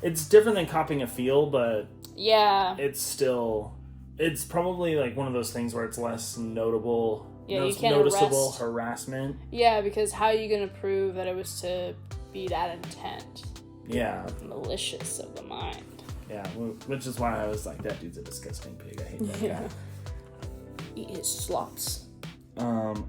It's different than copying a feel, but yeah, it's probably like one of those things where it's less notable. Yeah, you can't noticeable arrest. harassment. Yeah, because how are you gonna prove that it was to be that intent? Yeah, malicious of the mind. Yeah, which is why I was like, that dude's a disgusting pig. I hate that guy. Eat his slots.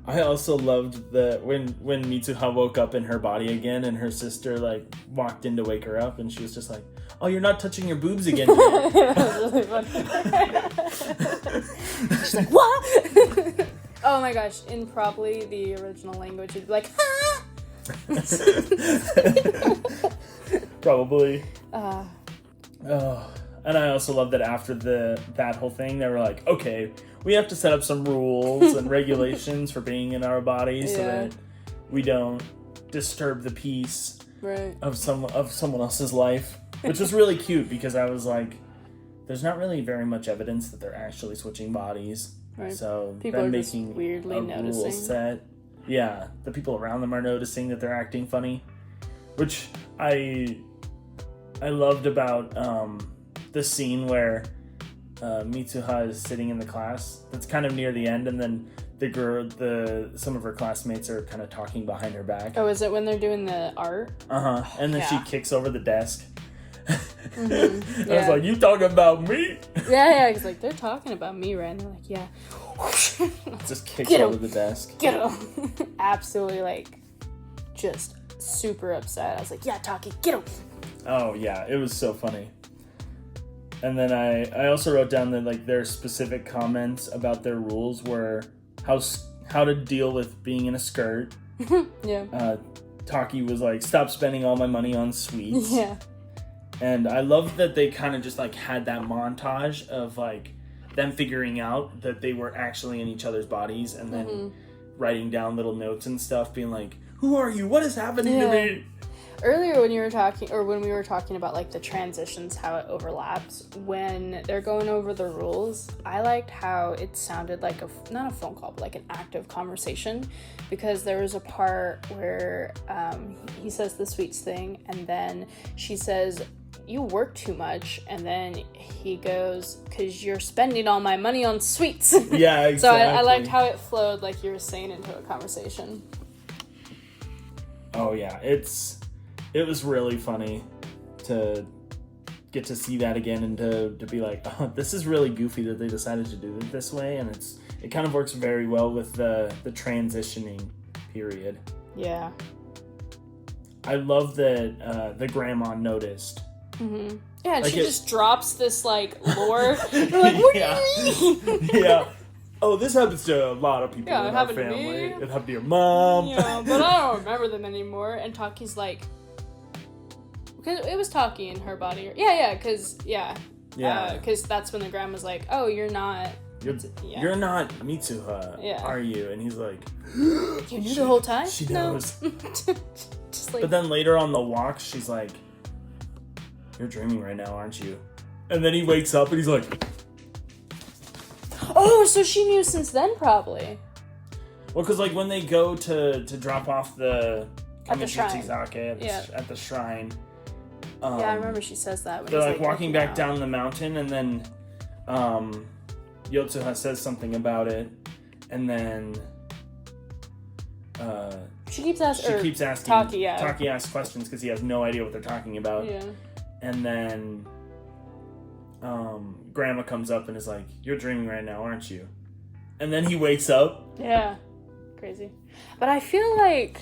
I also loved when Mitsuha woke up in her body again, and her sister like walked in to wake her up, and she was just like, "Oh, you're not touching your boobs again." That was really funny. She's like, "What?" Oh my gosh! In probably the original language, it'd be like, "Ah!" Probably. And I also love that after that whole thing, they were like, okay, we have to set up some rules and regulations for being in our bodies so that we don't disturb the peace of someone else's life, which was really cute because I was like, there's not really very much evidence that they're actually switching bodies. Right. So people them are making just weirdly noticing. Rule set. Yeah, the people around them are noticing that they're acting funny, which I loved about the scene where Mitsuha is sitting in the class. That's kind of near the end, and then some of her classmates are kind of talking behind her back. Oh, is it when they're doing the art? And then she kicks over the desk. Mm-hmm. I was like, "You talking about me?" Yeah. It's like they're talking about me, right? And they're like, "Yeah." Just kicks over the desk. Get him! Absolutely, like, just super upset. I was like, "Yeah, Taki, get him!" Oh yeah, it was so funny. And then I also wrote down that like their specific comments about their rules were how to deal with being in a skirt. Yeah. Taki was like, stop spending all my money on sweets. Yeah. And I love that they kind of just like had that montage of like them figuring out that they were actually in each other's bodies, and then writing down little notes and stuff, being like, who are you? What is happening to me? Earlier when we were talking about like the transitions, how it overlaps when they're going over the rules, I liked how it sounded like not a phone call, but like an active conversation, because there was a part where he says the sweets thing, and then she says, you work too much, and then he goes, because you're spending all my money on sweets. Yeah, exactly. So I liked how it flowed, like you were saying, into a conversation. Oh yeah, it was really funny to get to see that again, and to be like, oh, this is really goofy that they decided to do it this way, and it kind of works very well with the transitioning period. Yeah. I love that the grandma noticed. Mm-hmm. Yeah, and Like she it- just drops this, like, lore. You're like, what Yeah. do you mean? Yeah. Oh, this happens to a lot of people Yeah, it in our happened to family. me. It happened to your mom. Yeah, but I don't remember them anymore. And Taki's like, because it was Taki in her body. Because Yeah. because that's when the grandma's like, oh, you're not. Yeah. You're not Mitsuha, Yeah. are you? And he's like, You knew the whole time? she No. knows. Just like, But then later on the walk, she's like, you're dreaming right now, aren't you? And then he wakes up and he's like, oh, so she knew since then, probably. well, because like when they go to drop off the At the shrine. Kamichizake at the shrine. Yeah, I remember she says that. When They're he's, like walking looking back out. down the mountain, and then Yotsuha says something about it, and then She keeps asking. she keeps asking. Taki, yeah. Taki asks questions because he has no idea what they're talking about. Yeah. And then Grandma comes up and is like, "You're dreaming right now, aren't you?" And then he wakes up. Yeah. Crazy. But I feel like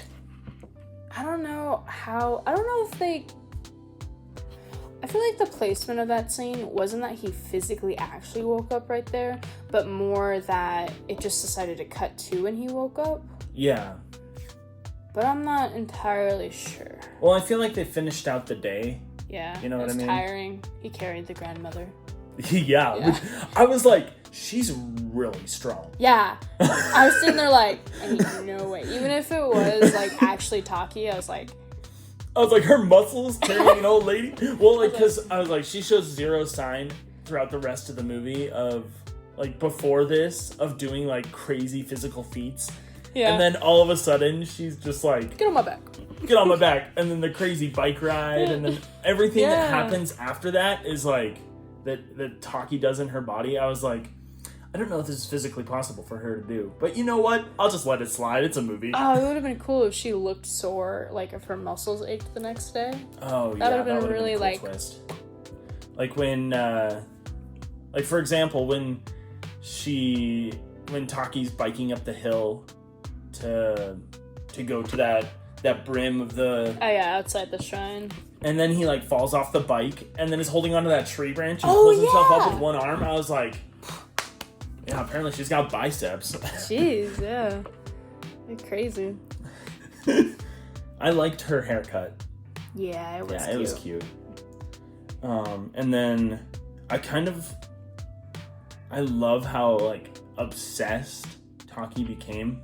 I don't know if they I feel like the placement of that scene wasn't that he physically actually woke up right there, but more that it just decided to cut to when he woke up. Yeah. But I'm not entirely sure. Well, I feel like they finished out the day. Yeah. You know it what was I mean? tiring. He carried the grandmother. Yeah. Yeah. Which I was like, she's really strong. Yeah. I was sitting there like, I mean, no way. Even if it was like actually Taki, I was like, her muscles carrying an old lady. Well, like, because I was like, she shows zero sign throughout the rest of the movie of, like, before this, of doing, like, crazy physical feats. yeah. And then all of a sudden, she's just like, Get on my back. get on my back. And then the crazy bike ride. And then everything that Yeah. happens after that is, like, that Taki does in her body. I was like, I don't know if this is physically possible for her to do. But you know what? I'll just let it slide. It's a movie. Oh, it would have been cool if she looked sore, like if her muscles ached the next day. Oh, That yeah. would've been would've really, a cool like- twist. Like when, like for example, when Taki's biking up the hill to go to that brim of the, Oh yeah, outside the shrine. and then he like falls off the bike and then is holding onto that tree branch and Oh, pulls himself up yeah. with one arm. I was like, yeah, apparently she's got biceps. Jeez, yeah. You're crazy. I liked her haircut. Yeah, it was Yeah, cute. it was cute. And then I love how like obsessed Taki became.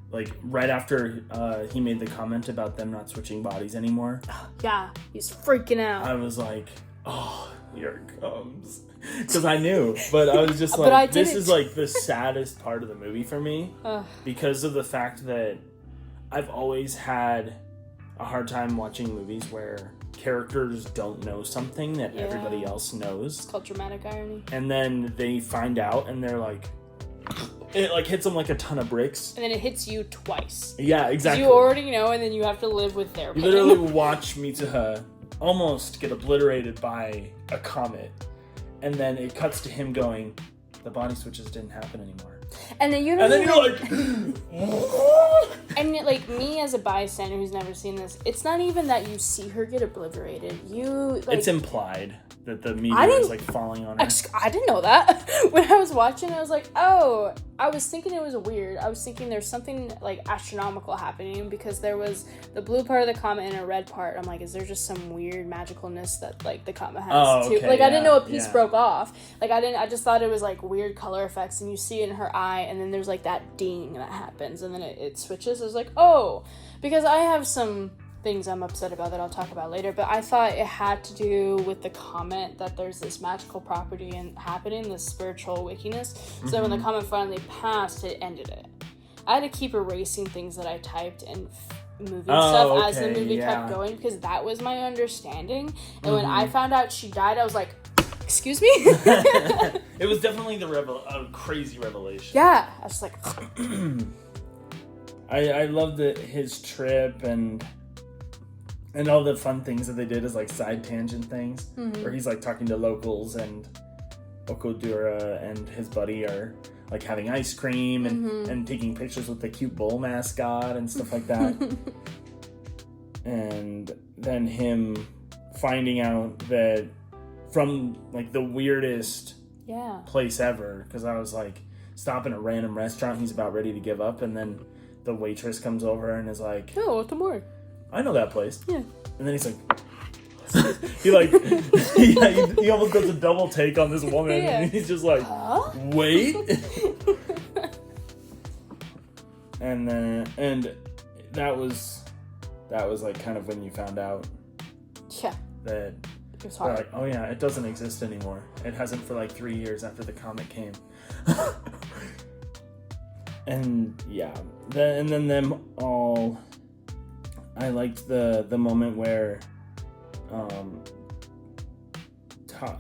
Like right after he made the comment about them not switching bodies anymore, Yeah, he's freaking out. I was like, oh, here it comes. Because I knew, but I was just But I like, this didn't. is like the saddest part of the movie for me Ugh. because of the fact that I've always had a hard time watching movies where characters don't know something that Yeah. everybody else knows. It's called dramatic irony. And then they find out and they're like, it like hits them like a ton of bricks. And then it hits you twice. Yeah, 'Cause exactly. you already know, and then you have to live with their You pain. literally watch Mitsuha almost get obliterated by a comet. And then it cuts to him going, the body switches didn't happen anymore. And then And then you're like, and like me as a bystander who's never seen this, it's not even that you see her get obliterated. You like, it's implied that the I meteor didn't- is like falling on her. I didn't know that. When I was watching, I was like, oh, I was thinking it was weird. I was thinking there's something like astronomical happening because there was the blue part of the comet and a red part. I'm like, is there just some weird magicalness that like the comet has Oh, too? okay, Like I didn't yeah, know a piece yeah. broke off. Like I just thought it was like weird color effects and you see it in her eye and then there's like that ding that happens and then it switches. I was like, oh, because I have some things I'm upset about that I'll talk about later, but I thought it had to do with the comet that there's this magical property and happening, this spiritual wickiness. So when the comet finally passed, it ended it. I had to keep erasing things that I typed and moving stuff as the okay, movie yeah. kept going because that was my understanding. And when I found out she died, I was like, excuse me? It was definitely a crazy revelation. Yeah. I was like, I loved his trip and all the fun things that they did as like side tangent things Mm-hmm. where he's like talking to locals and Okudura and his buddy are like having ice cream and taking pictures with the cute bull mascot and stuff like that. And then him finding out that from like the weirdest place ever, because I was like, stop in a random restaurant, he's about ready to give up, and then the waitress comes over and is like, "Oh, tomorrow. I know that place." Yeah. And then he's like, he almost does a double take on this woman, and he's just like, wait. and that was like kind of when you found out that it was hard. Like, oh yeah, it doesn't exist anymore. It hasn't for like 3 years after the comic came. And yeah, and then them all. I liked the moment where,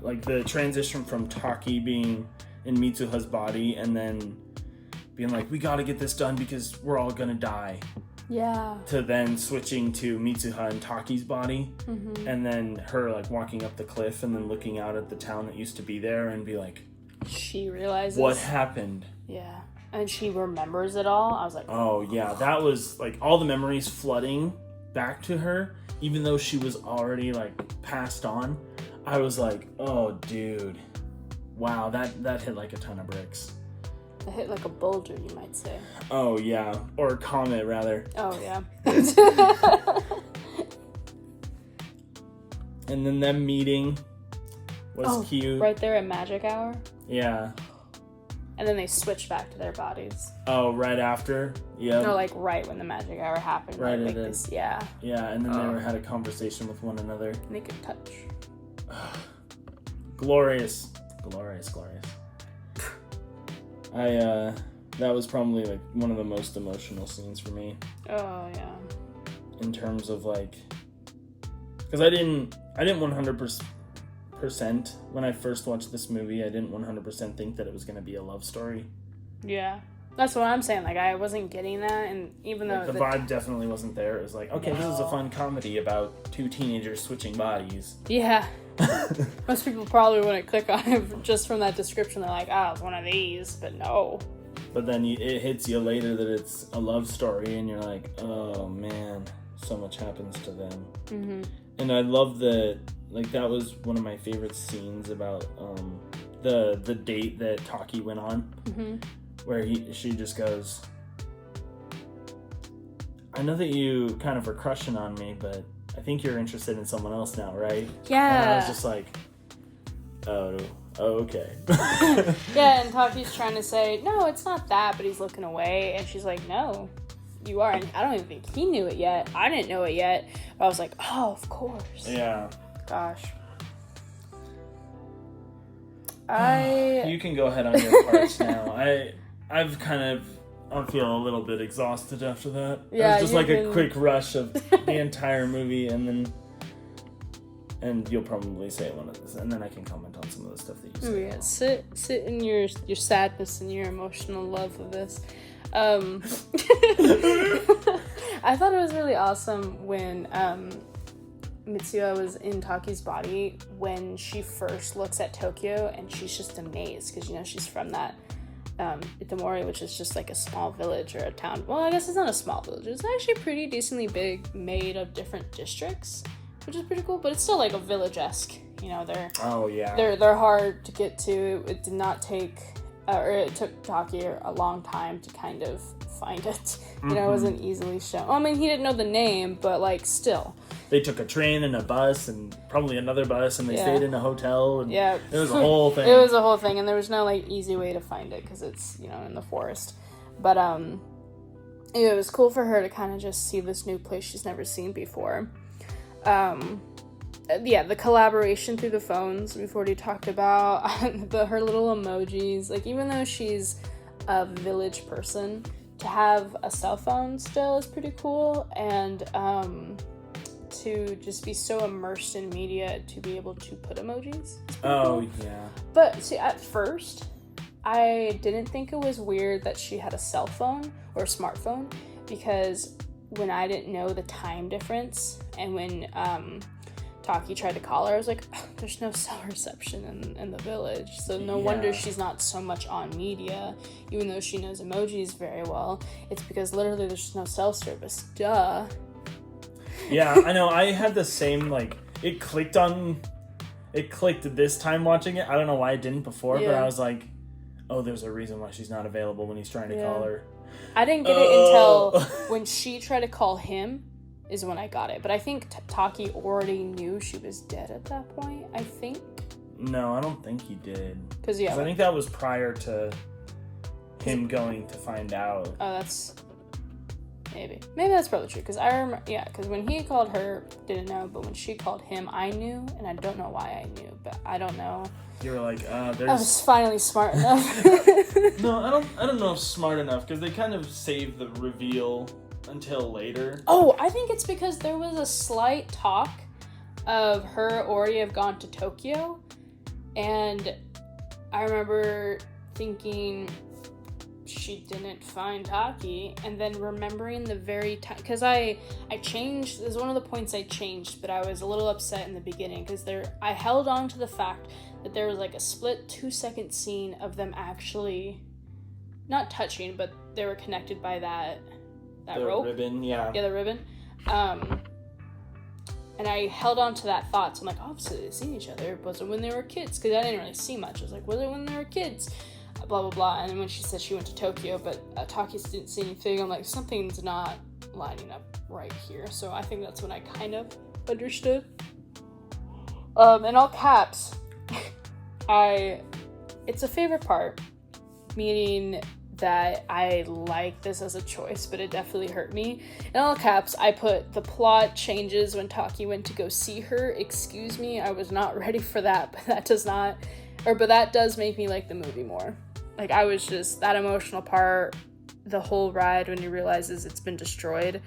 like the transition from Taki being in Mitsuha's body and then being like, we gotta get this done because we're all gonna die. Yeah. To then switching to Mitsuha and Taki's body, and then her like walking up the cliff and then looking out at the town that used to be there and be like, she realizes what happened. Yeah. And she remembers it all. I was like, oh yeah, that was like all the memories flooding back to her, even though she was already like passed on. I was like, oh dude, wow, that hit like a ton of bricks. It hit like a boulder, you might say. Oh yeah, or a comet rather. Oh yeah. And then them meeting was cute. Right there at Magic Hour. Yeah. And then they switch back to their bodies. Oh, right after? Yeah. No, like right when the Magic Hour happened. Right, like this, yeah. Yeah, and then they had a conversation with one another. And they could touch. Glorious. That was probably like one of the most emotional scenes for me. Oh, yeah. In terms of like, because I didn't 100% when I first watched this movie, I didn't 100% think that it was going to be a love story. Yeah. That's what I'm saying. Like, I wasn't getting that, and even though... Like, the vibe definitely wasn't there. It was like, okay, this is a fun comedy about two teenagers switching bodies. Yeah. Most people probably wouldn't click on it just from that description. They're like, it's one of these, but no. But then it hits you later that it's a love story, and you're like, oh, man, so much happens to them. Mm-hmm. And I love that, like, that was one of my favorite scenes about the date that Taki went on, where she just goes, I know that you kind of were crushing on me, but I think you're interested in someone else now, right? Yeah. And I was just like, oh okay. Yeah, and Taki's trying to say, no, it's not that, but he's looking away, and she's like, no, you are. And I don't even think he knew it yet. I didn't know it yet. But I was like, oh, of course. Yeah. Gosh. You can go ahead on your parts now. I've kind of... I'm feeling a little bit exhausted after that. Yeah, it was just like a quick rush of the entire movie, and you'll probably say one of this, and then I can comment on some of the stuff that you say. Yeah, sit in your sadness and your emotional love of this. I thought it was really awesome when Mitsuha was in Taki's body when she first looks at Tokyo, and she's just amazed because she's from that. Itomori, which is just like a small village or a town. Well, I guess it's not a small village. It's actually pretty decently big, made of different districts, which is pretty cool. But it's still like a village-esque. They're they're hard to get to. It did not take, or it took Taki a long time to kind of find it. It wasn't easily shown. I mean, he didn't know the name, but like still. They took a train and a bus and probably another bus, and they stayed in a hotel. And it was a whole thing. It was a whole thing, and there was no like easy way to find it because it's in the forest. But it was cool for her to kind of just see this new place she's never seen before. The collaboration through the phones we've already talked about. Her little emojis, like even though she's a village person, to have a cell phone still is pretty cool, and to just be so immersed in media to be able to put emojis. Oh, cool. Yeah. But see, at first, I didn't think it was weird that she had a cell phone or a smartphone, because when I didn't know the time difference, and when Taki tried to call her, I was like, oh, there's no cell reception in the village, so no wonder she's not so much on media, even though she knows emojis very well. It's because literally there's just no cell service. Duh. Yeah, I know. I had the same, like, it clicked this time watching it. I don't know why it didn't before, but I was like, oh, there's a reason why she's not available when he's trying to call her. I didn't get it until when she tried to call him is when I got it. But I think Taki already knew she was dead at that point, I think. No, I don't think he did. Because I think that was prior to him going to find out. Oh, that's... Maybe that's probably true. Because I remember... Yeah, because when he called her, didn't know. But when she called him, I knew. And I don't know why I knew. But I don't know. You were like, there's... I was finally smart enough. No, I don't know if smart enough. Because they kind of saved the reveal until later. Oh, I think it's because there was a slight talk of her already have gone to Tokyo, and I remember thinking she didn't find Taki, and then remembering the very time, because I changed, this is one of the points I changed, but I was a little upset in the beginning, because I held on to the fact that there was like a split 2-second scene of them actually, not touching, but they were connected by that rope. Ribbon, yeah. Yeah, the ribbon. And I held on to that thought. So I'm like, obviously they've seen each other. Was it when they were kids? Because I didn't really see much. I was like, was it when they were kids? Blah, blah, blah. And then when she said she went to Tokyo, but Taki didn't see anything, I'm like, something's not lining up right here. So I think that's when I kind of understood. In all caps, it's a favorite part, meaning that I like this as a choice, but it definitely hurt me. In all caps, I put the plot changes when Taki went to go see her. Excuse me, I was not ready for that, but that does make me like the movie more. Like, I was just, that emotional part, the whole ride when he realizes it's been destroyed.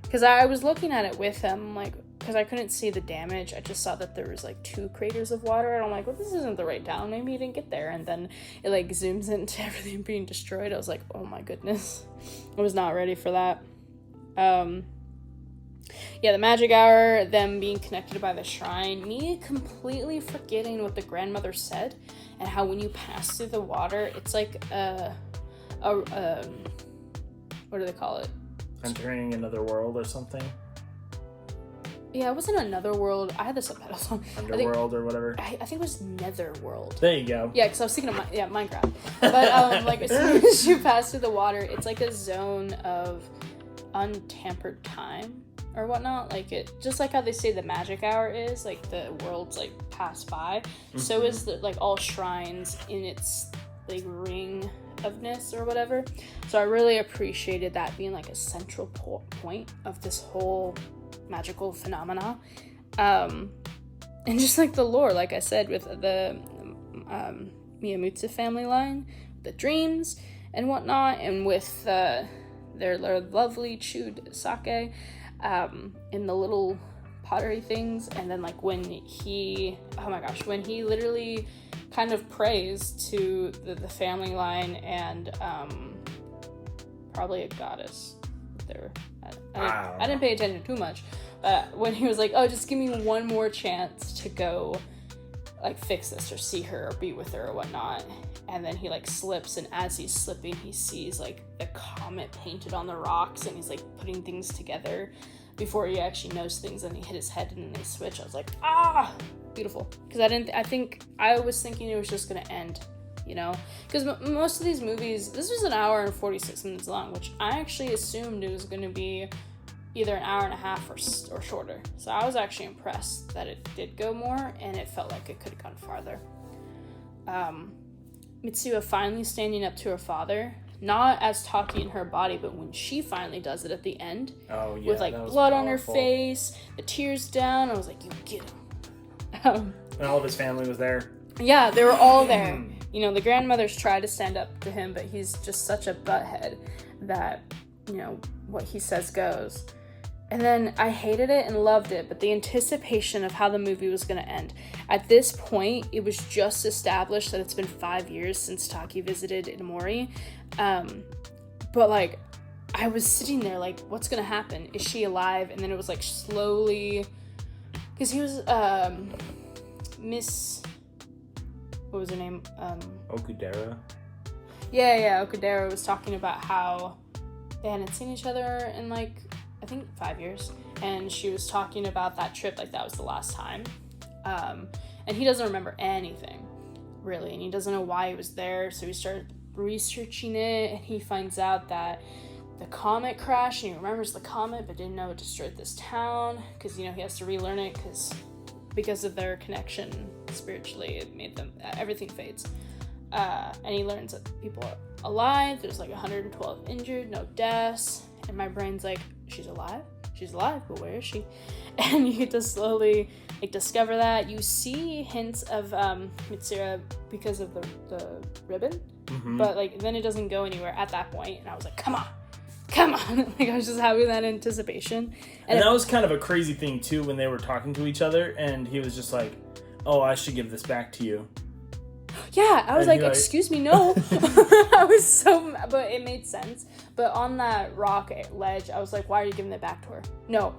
Because I was looking at it with him, like, because I couldn't see the damage. I just saw that there was like 2 craters of water, and I'm like, well, this isn't the right down. Maybe he didn't get there. And then it like zooms into everything being destroyed. I was like, oh my goodness. I was not ready for that. Yeah, the magic hour, them being connected by the shrine, me completely forgetting what the grandmother said, and how when you pass through the water, it's like what do they call it? Entering another world or something. Yeah, it wasn't another world. I had the subtitles on. Underworld or whatever. I think it was Netherworld. There you go. Yeah, because I was thinking of Minecraft. But like as soon as you pass through the water, it's like a zone of untampered time or whatnot. Like it, just like how they say the magic hour is, like the world's like passed by. Mm-hmm. So is the, like all shrines in its like ring ofness or whatever. So I really appreciated that being like a central point of this whole magical phenomena, and just like the lore, like I said, with the Miyamutsu family line, the dreams and whatnot, and with their lovely chewed sake in the little pottery things, and then like when he literally kind of prays to the family line and probably a goddess there. I didn't pay attention too much. When he was like, oh, just give me one more chance to go like fix this or see her or be with her or whatnot, and then he like slips, and as he's slipping he sees like the comet painted on the rocks, and he's like putting things together before he actually knows things, and he hit his head and then they switch. I was like, beautiful. Because I was thinking it was just gonna end, you know, because most of these movies, this was an hour and 46 minutes long, which I actually assumed it was going to be either an hour and a half or shorter. So I was actually impressed that it did go more, and it felt like it could have gone farther. Mitsuha finally standing up to her father, not as Taki in her body, but when she finally does it at the end, with like blood on her face, the tears down, I was like, you get him. And all of his family was there. Yeah, they were all there. You know, the grandmothers tried to stand up to him, but he's just such a butthead that, you know, what he says goes. And then I hated it and loved it, but the anticipation of how the movie was going to end. At this point, it was just established that it's been 5 years since Taki visited Inamori. But, like, I was sitting there like, what's going to happen? Is she alive? And then it was, like, slowly Because he was, Miss... What was her name? Okudera? Yeah, Okudera was talking about how they hadn't seen each other in, like, I think 5 years. And she was talking about that trip, like, that was the last time. And he doesn't remember anything, really. And he doesn't know why he was there. So he started researching it, and he finds out that the comet crashed, and he remembers the comet, but didn't know it destroyed this town. Because, he has to relearn it, because of their connection spiritually, it made them, everything fades. And he learns that people are alive. There's like 112 injured, no deaths. And my brain's like, she's alive, but where is she? And you get to slowly discover that. You see hints of Mitsura because of the ribbon, but then it doesn't go anywhere at that point. And I was like, come on. I was just having that anticipation. And that was kind of a crazy thing too, when they were talking to each other, and he was just like, oh, I should give this back to you. Yeah, I was like, excuse me, no. I was so, but it made sense. But on that rock ledge, I was like, why are you giving it back to her? No,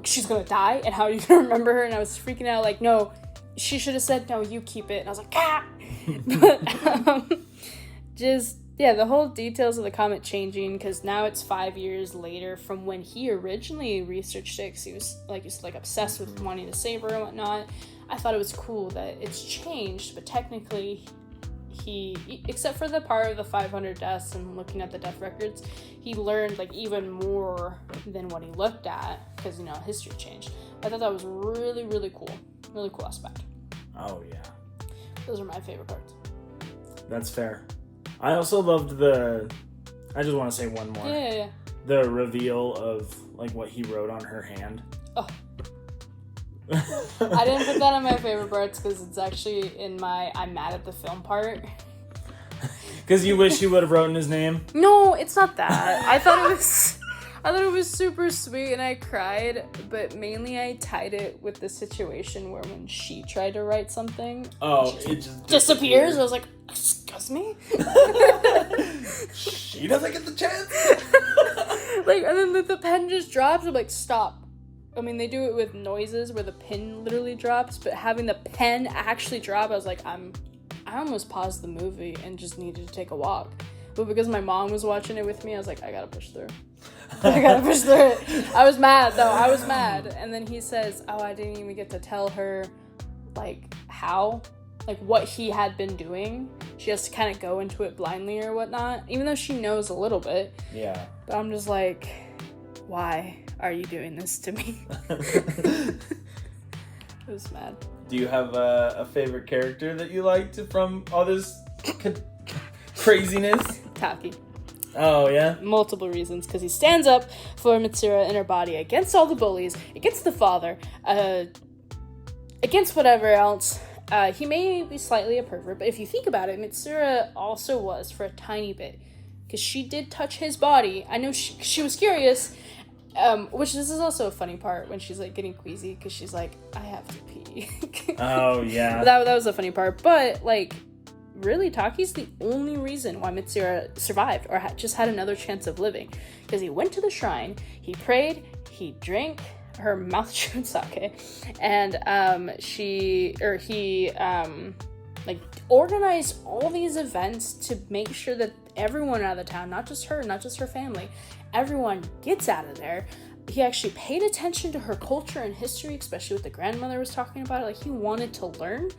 she's gonna die, and how are you gonna remember her? And I was freaking out, like, no, she should have said, no, you keep it. And I was like, ah! But, the whole details of the comet changing, because now it's 5 years later from when he originally researched it, because he was obsessed with wanting to save her and whatnot. I thought it was cool that it's changed, but technically he, except for the part of the 500 deaths and looking at the death records, he learned even more than what he looked at, because history changed. I thought that was really, really cool aspect. Oh yeah, those are my favorite parts. That's fair. I also loved I just want to say one more. Yeah. The reveal of what he wrote on her hand. Oh. I didn't put that on my favorite parts because it's actually in my I'm mad at the film part. Because you wish you would have written his name? No, it's not that. I thought it was super sweet and I cried, but mainly I tied it with the situation where when she tried to write something, it just disappears. I was like, excuse me? She doesn't get the chance? And then the pen just drops. I'm like, stop. I mean, they do it with noises where the pen literally drops, but having the pen actually drop, I was like, I almost paused the movie and just needed to take a walk. But because my mom was watching it with me, I was like, I gotta push through. it. I was mad, though. And then he says, oh, I didn't even get to tell her, how, what he had been doing. She has to kind of go into it blindly or whatnot, even though she knows a little bit. Yeah. But I'm just like, why are you doing this to me? I was mad. Do you have a favorite character that you liked from all this craziness? Taki. Oh, yeah? Multiple reasons, because he stands up for Mitsura and her body against all the bullies, against the father, against whatever else. He may be slightly a pervert, but if you think about it, Mitsura also was for a tiny bit, because she did touch his body. I know she was curious, which this is also a funny part when she's getting queasy, because she's like, I have to pee. Oh, yeah. That was a funny part, but really, Taki's the only reason why Mitsura survived or just had another chance of living, because he went to the shrine, he prayed, he drank her mouth chewed sake, and he organized all these events to make sure that everyone out of the town, not just her family, everyone gets out of there. He actually paid attention to her culture and history, especially what the grandmother was talking about. He wanted to learn.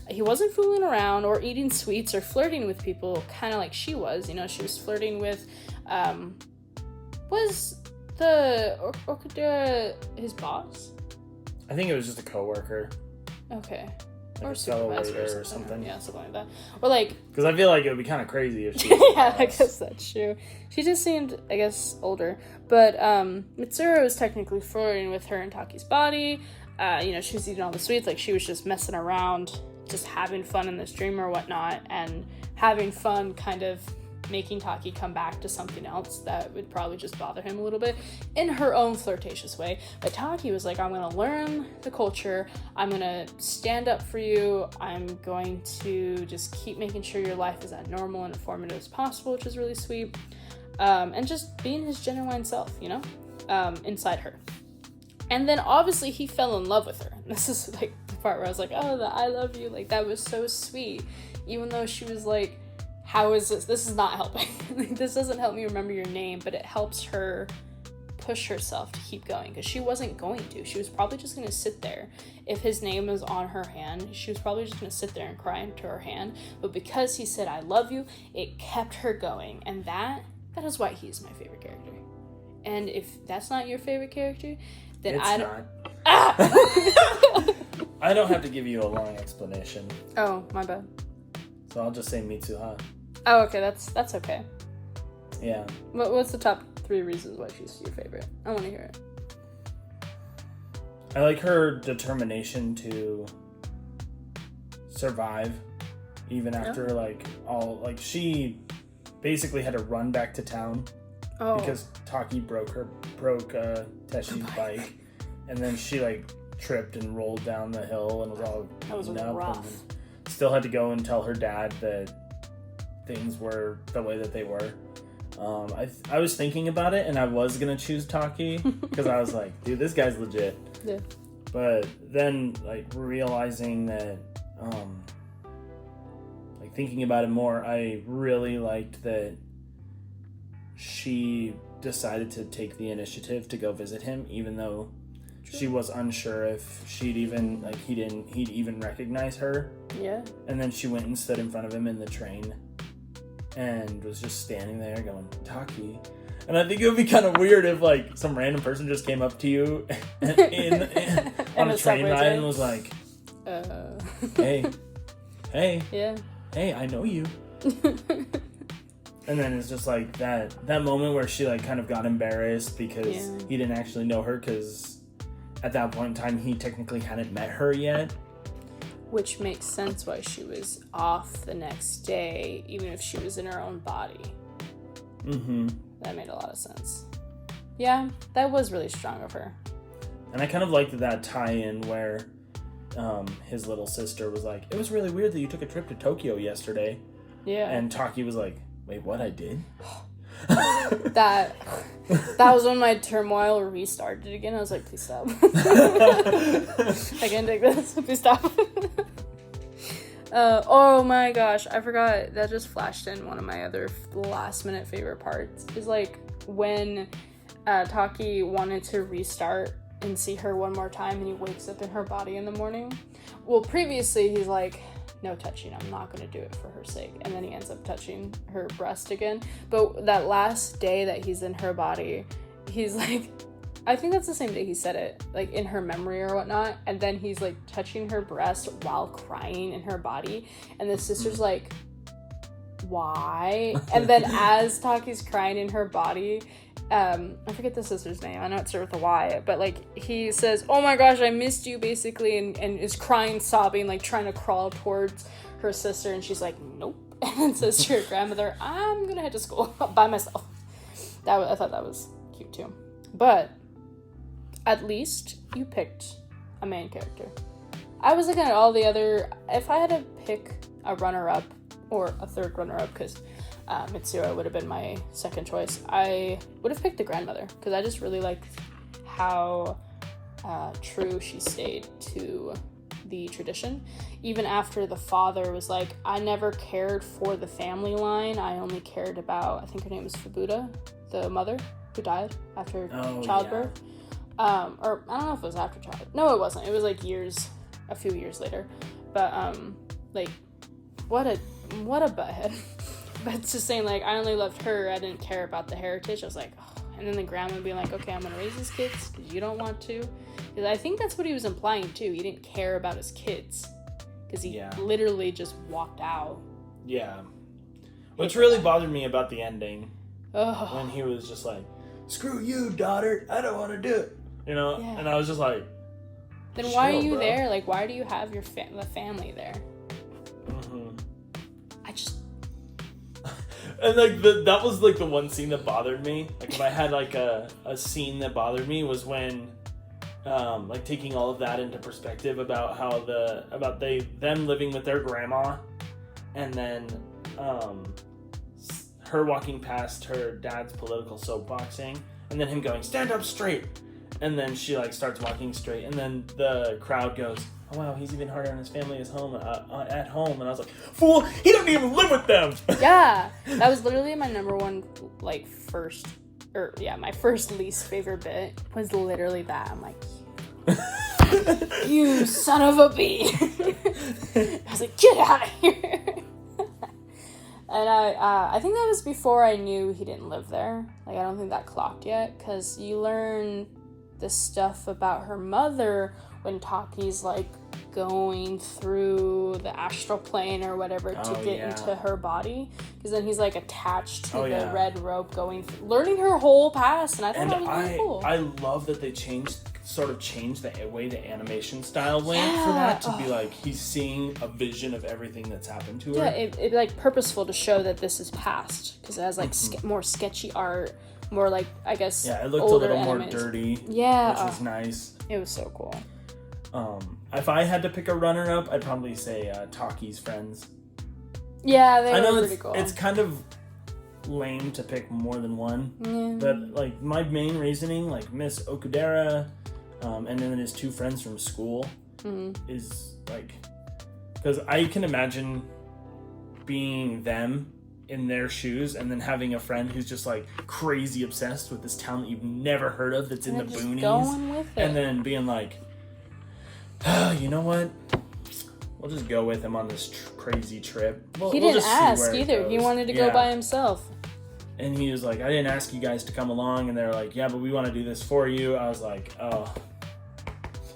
He wasn't fooling around or eating sweets or flirting with people, kind of like she was. She was flirting with, was the Okudera his boss? I think it was just a coworker. Okay. Or supervisor or something. Yeah, something like that. Or because I feel like it would be kind of crazy if she yeah, I guess that's true. She just seemed, I guess, older. But Mitsura was technically flirting with her and Taki's body. She was eating all the sweets. She was just messing around, just having fun in this dream or whatnot, and having fun kind of making Taki come back to something else that would probably just bother him a little bit in her own flirtatious way. But Taki was like, I'm going to learn the culture. I'm going to stand up for you. I'm going to just keep making sure your life is as normal and informative as possible, which is really sweet. And just being his genuine self, inside her. And then obviously he fell in love with her. And this is like the part where I was like, oh, the I love you, like that was so sweet. Even though she was like, how is this? This is not helping. Like, this doesn't help me remember your name, but it helps her push herself to keep going, because she wasn't going to. She was probably just going to sit there. If his name was on her hand, she was probably just going to sit there and cry into her hand. But because he said, I love you, it kept her going. And that is why he's my favorite character. And if that's not your favorite character, then it's I not. Ah! I don't have to give you a long explanation. Oh, my bad. So I'll just say Mitsuha. Oh, okay, that's okay. Yeah. What's the top 3 reasons why she's your favorite? I want to hear it. I like her determination to survive, even after she basically had to run back to town because Taki broke Teshi's bike, and then she like tripped and rolled down the hill and was all beaten up, rough. and still had to go and tell her dad that things were the way that they were. I was thinking about it, and I was gonna choose Taki because I was like, dude, this guy's legit. Yeah. But then, like, realizing that, like, thinking about it more, I really liked that she decided to take the initiative to go visit him, even though she was unsure if he'd even recognize her. Yeah. And then she went and stood in front of him in the train and was just standing there going, Taki. And I think it would be kind of weird if, like, some random person just came up to you on a train ride and was like, hey, yeah, hey, I know you. And then it's just like that moment where she, like, kind of got embarrassed because he didn't actually know her, because at that point in time he technically hadn't met her yet. Which makes sense why she was off the next day, even if she was in her own body. Mm-hmm. That made a lot of sense. Yeah, that was really strong of her. And I kind of liked that tie-in where his little sister was like, it was really weird that you took a trip to Tokyo yesterday. Yeah. And Taki was like, wait, what, I did? That was when my turmoil restarted again. I was like, please stop. I can't take this. Please stop. Oh my gosh, I forgot. That just flashed in one of my other last minute favorite parts. Is like when Taki wanted to restart and see her one more time, and he wakes up in her body in the morning. Well, previously he's like, no touching, I'm not going to do it for her sake. And then he ends up touching her breast again. But that last day that he's in her body, he's like, I think that's the same day he said it, like in her memory or whatnot. And then he's like touching her breast while crying in her body. And the sister's like, why? And then as Taki's crying in her body, I forget the sister's name. I know it starts with a Y, but like he says, oh my gosh, I missed you, basically, and is crying, sobbing, like trying to crawl towards her sister, and she's like, nope. And says to her grandmother, I'm gonna head to school by myself. I thought that was cute too. But at least you picked a main character. I was looking at all the other, if I had to pick a runner-up or a third runner-up, because Mitsuru would have been my second choice, I would have picked the grandmother, because I just really liked how true she stayed to the tradition. Even after the father was like, I never cared for the family line, I only cared about, I think her name was Fubuta, the mother who died after childbirth. Yeah. Or I don't know if it was after childbirth. No, it wasn't. It was like a few years later. But like, what a butthead. But it's just saying, like, I only loved her, I didn't care about the heritage. I was like, oh. And then the grandma being like, okay, I'm gonna raise these kids because you don't want to. Because I think that's what he was implying too. He didn't care about his kids because he literally just walked out. Yeah. Which really bothered me about the ending. Oh. When he was just like, screw you, daughter, I don't want to do it. You know? Yeah. And I was just like, then why are you there? Like, why do you have your the family there? Mm-hmm. I just... And, like, that was, like, the one scene that bothered me. Like, if I had, like, a scene that bothered me was when, like, taking all of that into perspective about how them living with their grandma, and then, her walking past her dad's political soapboxing, and then him going, stand up straight! And then she like starts walking straight, and then the crowd goes, "Oh wow, he's even harder on his family at home." And I was like, "Fool, he doesn't even live with them." Yeah, that was literally my number one, like my first least favorite bit was literally that. I'm like, you son of a bee. I was like, get out of here. And I think that was before I knew he didn't live there. Like, I don't think that clocked yet, because you learn the stuff about her mother when Taki's like going through the astral plane or whatever to get into her body, because then he's like attached to the red rope learning her whole past, and I thought that was really cool. I love that they changed the way the animation style went for that to be like he's seeing a vision of everything that's happened to her. Yeah, it like purposeful to show that this is past, because it has like more sketchy art, more like, I guess, it looked a little more dirty, which was nice. It was so cool. If I had to pick a runner-up, I'd probably say Taki's friends. Yeah, they were pretty cool. It's kind of lame to pick more than one, but like my main reasoning, like Miss Okudera, and then his two friends from school, is like, because I can imagine being them in their shoes and then having a friend who's just like crazy obsessed with this town that you've never heard of that's in the boonies, going with it. And then being like, oh, you know what? We'll just go with him on this crazy trip. He didn't ask either. He wanted to go by himself. And he was like, I didn't ask you guys to come along. And they're like, yeah, but we want to do this for you. I was like, oh,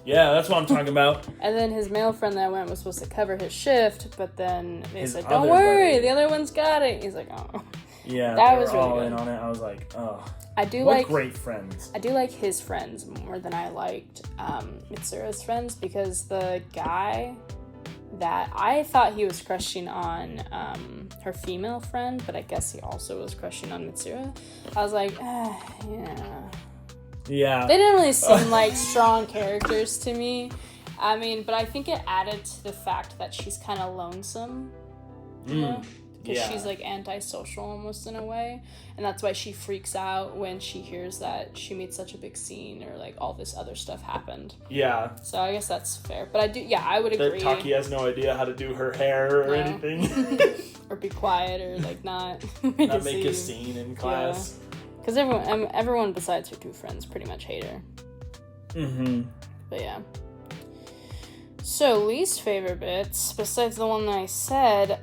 yeah, that's what I'm talking about. And then his male friend that went was supposed to cover his shift, but then they said, don't worry, the other one's got it. He's like, oh. Yeah, that they was were really all good. in on it. I was like, oh. What great friends. I do like his friends more than I liked Mitsura's friends, because the guy that I thought he was crushing on her female friend, but I guess he also was crushing on Mitsura. I was like, yeah. Yeah. They didn't really seem like strong characters to me. I mean, but I think it added to the fact that she's kind of lonesome, you know? Because she's like antisocial almost in a way, and that's why she freaks out when she hears that she made such a big scene or like all this other stuff happened. Yeah. So I guess that's fair, but I would agree. Taki has no idea how to do her hair or anything, or be quiet or like not make a scene in class. Because everyone besides her two friends pretty much hate her. But yeah. So least favorite bits besides the one that I said,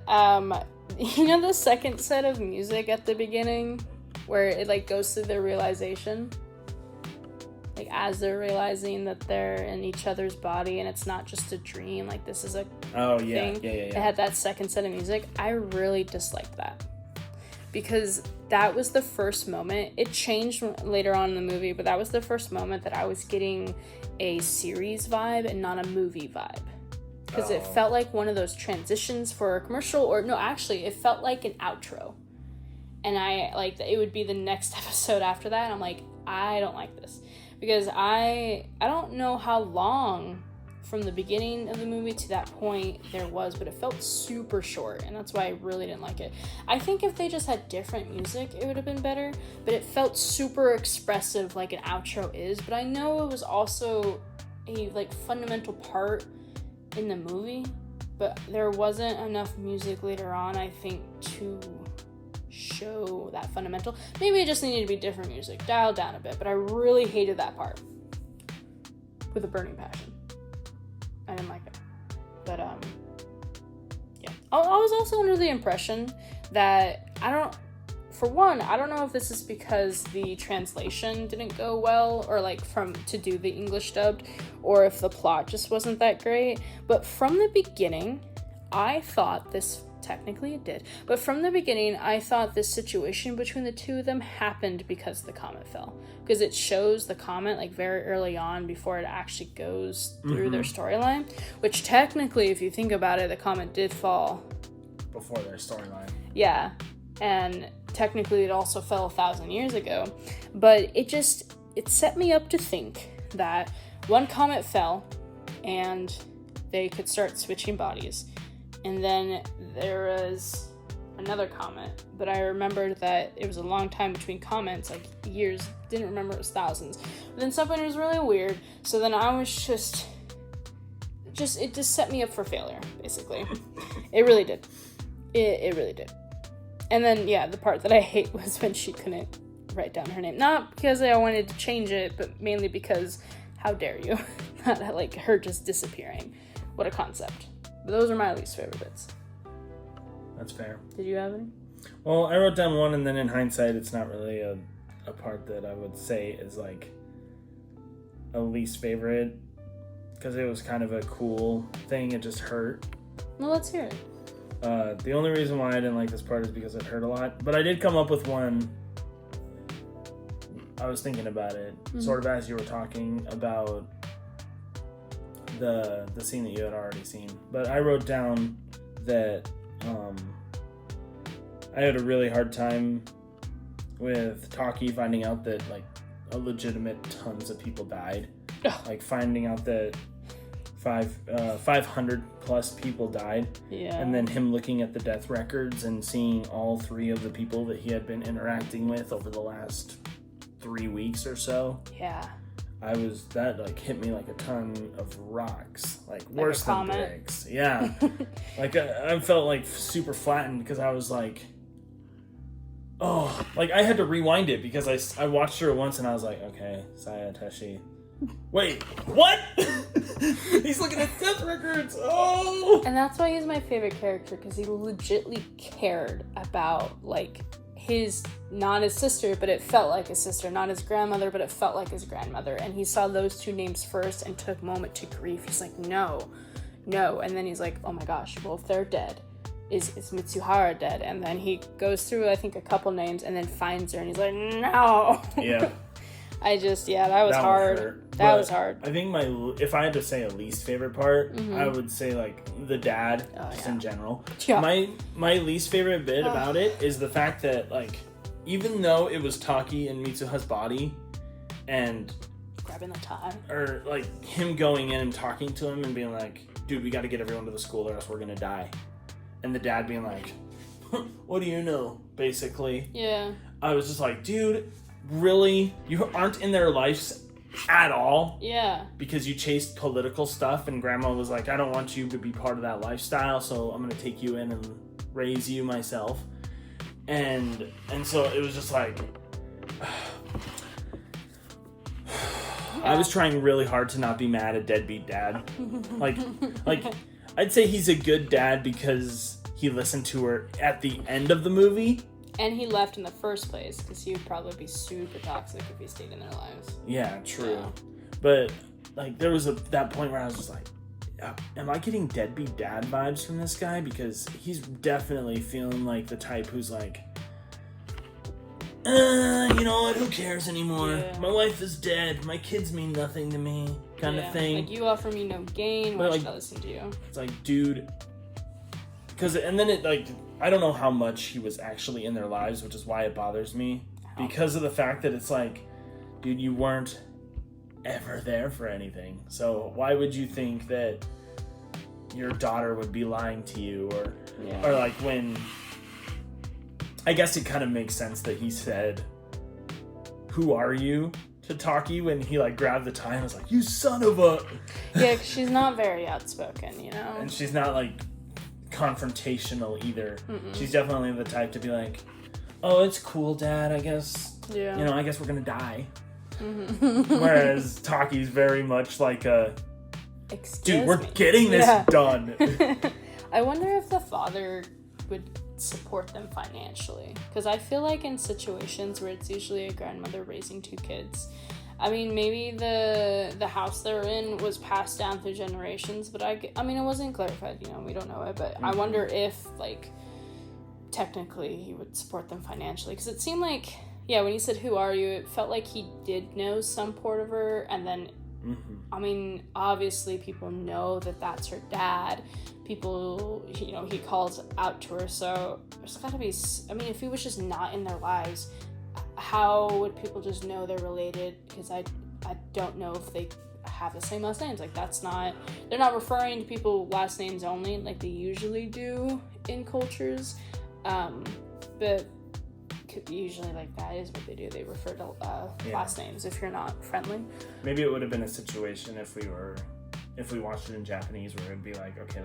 you know the second set of music at the beginning where it like goes through their realization, like as they're realizing that they're in each other's body and it's not just a dream, like this is a thing. Yeah. It had that second set of music. I really disliked that, because that was the first moment. It changed later on in the movie, but that was the first moment that I was getting a series vibe and not a movie vibe. Because it felt like one of those transitions for a commercial, or no, actually, it felt like an outro. And I, like, it would be the next episode after that, and I'm like, I don't like this. Because I don't know how long from the beginning of the movie to that point there was, but it felt super short, and that's why I really didn't like it. I think if they just had different music, it would have been better, but it felt super expressive like an outro is, but I know it was also a, like, fundamental part in the movie, but there wasn't enough music later on, I think, to show that fundamental. Maybe it just needed to be different music, dialed down a bit, but I really hated that part with a burning passion. I didn't like it. But yeah. I was also under the impression that I don't know if this is because the translation didn't go well, or like to do the English dubbed, or if the plot just wasn't that great. But from the beginning, I thought this, technically it did, but from the beginning, I thought this situation between the two of them happened because the comet fell. Because it shows the comet like very early on before it actually goes through their storyline. Which technically, if you think about it, the comet did fall before their storyline. Yeah. And technically it also fell 1,000 years ago, but it set me up to think that one comet fell and they could start switching bodies, and then there was another comment, but I remembered that it was a long time between comments, like years. Didn't remember it was thousands. But then something was really weird. So then I was just it just set me up for failure, basically. It really did. It really did. And then, yeah, the part that I hate was when she couldn't write down her name. Not because I wanted to change it, but mainly because, how dare you? Not like her just disappearing. What a concept. But those are my least favorite bits. That's fair. Did you have any? Well, I wrote down one, and then in hindsight, it's not really a part that I would say is like a least favorite, because it was kind of a cool thing. It just hurt. Well, let's hear it. The only reason why I didn't like this part is because it hurt a lot. But I did come up with one. I was thinking about it, sort of as you were talking about the scene that you had already seen. But I wrote down that I had a really hard time with Taki finding out that like a legitimate tons of people died. Ugh. Like finding out that 500 plus people died. Yeah. And then him looking at the death records and seeing all 3 of the people that he had been interacting with over the last 3 weeks or so. Yeah. That like hit me like a ton of rocks, like worse than bricks. Yeah. Like I felt like super flattened because I was like, oh, like I had to rewind it because I watched her once and I was like, okay, Saya Teshi. Wait, what? He's looking at death records. Oh. And that's why he's my favorite character, because he legitly cared about like not his sister, but it felt like his sister, not his grandmother, but it felt like his grandmother. And he saw those 2 names first and took a moment to grieve. He's like, no. And then he's like, oh my gosh, well, if they're dead, is Mitsuhara dead? And then he goes through, I think, a couple names and then finds her and he's like, no. Yeah. That was hard. That was hard. I think if I had to say a least favorite part, I would say like the dad, in general. Yeah. My least favorite bit about it is the fact that like, even though it was Taki in Mitsuha's body, and grabbing the tie, or like him going in and talking to him and being like, dude, we got to get everyone to the school or else we're gonna die, and the dad being like, what do you know, basically. Yeah. I was just like, dude, really? You aren't in their lives at all? Yeah. Because you chased political stuff and grandma was like, I don't want you to be part of that lifestyle, so I'm going to take you in and raise you myself. And so it was just like, I was trying really hard to not be mad at deadbeat dad. like I'd say he's a good dad because he listened to her at the end of the movie. And he left in the first place because he would probably be super toxic if he stayed in their lives. Yeah, true. Yeah. But like there was that point where I was just like, am I getting deadbeat dad vibes from this guy? Because he's definitely feeling like the type who's like, you know what, who cares anymore? Yeah. My wife is dead. My kids mean nothing to me, kind of thing. Like, you offer me no gain, why should I listen to you? It's like, dude. And then it, like, I don't know how much he was actually in their lives, which is why it bothers me. Because of the fact that it's like, dude, you weren't ever there for anything. So why would you think that your daughter would be lying to you? Or like when... I guess it kind of makes sense that he said, who are you? To Taki when he like grabbed the tie and was like, you son of a... Yeah, 'cause she's not very outspoken, you know? And she's not like confrontational either. She's definitely the type to be like, oh, it's cool, Dad, I guess. Yeah. You know, I guess we're gonna die. Whereas Taki's very much like a, dude, we're getting this done. I wonder if the father would support them financially, because I feel like in situations where it's usually a grandmother raising 2 kids, I mean, maybe the house they're in was passed down through generations, but I mean, it wasn't clarified, you know, we don't know it, but I wonder if, like, technically he would support them financially, because it seemed like, when he said, who are you, it felt like he did know some part of her, and then, I mean, obviously people know that that's her dad, people, you know, he calls out to her, so there's gotta be, I mean, if he was just not in their lives, how would people just know they're related? Because I don't know if they have the same last names. Like, they're not referring to people last names only like they usually do in cultures. But usually, like, that is what they do. They refer to last names if you're not friendly. Maybe it would have been a situation if we watched it in Japanese where it'd be like, okay,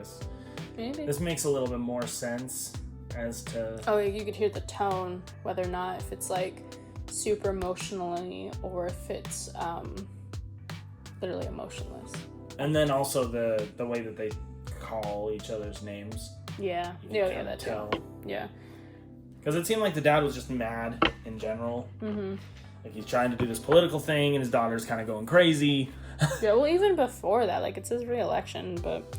this makes a little bit more sense as to... Oh, you could hear the tone, whether or not if it's, like, super emotionally or if it's literally emotionless. And then also the way that they call each other's names. Yeah. That too. Yeah. Because it seemed like the dad was just mad in general. Mm-hmm. Like, he's trying to do this political thing, and his daughter's kind of going crazy. Yeah, well, even before that, like, it's his re-election, but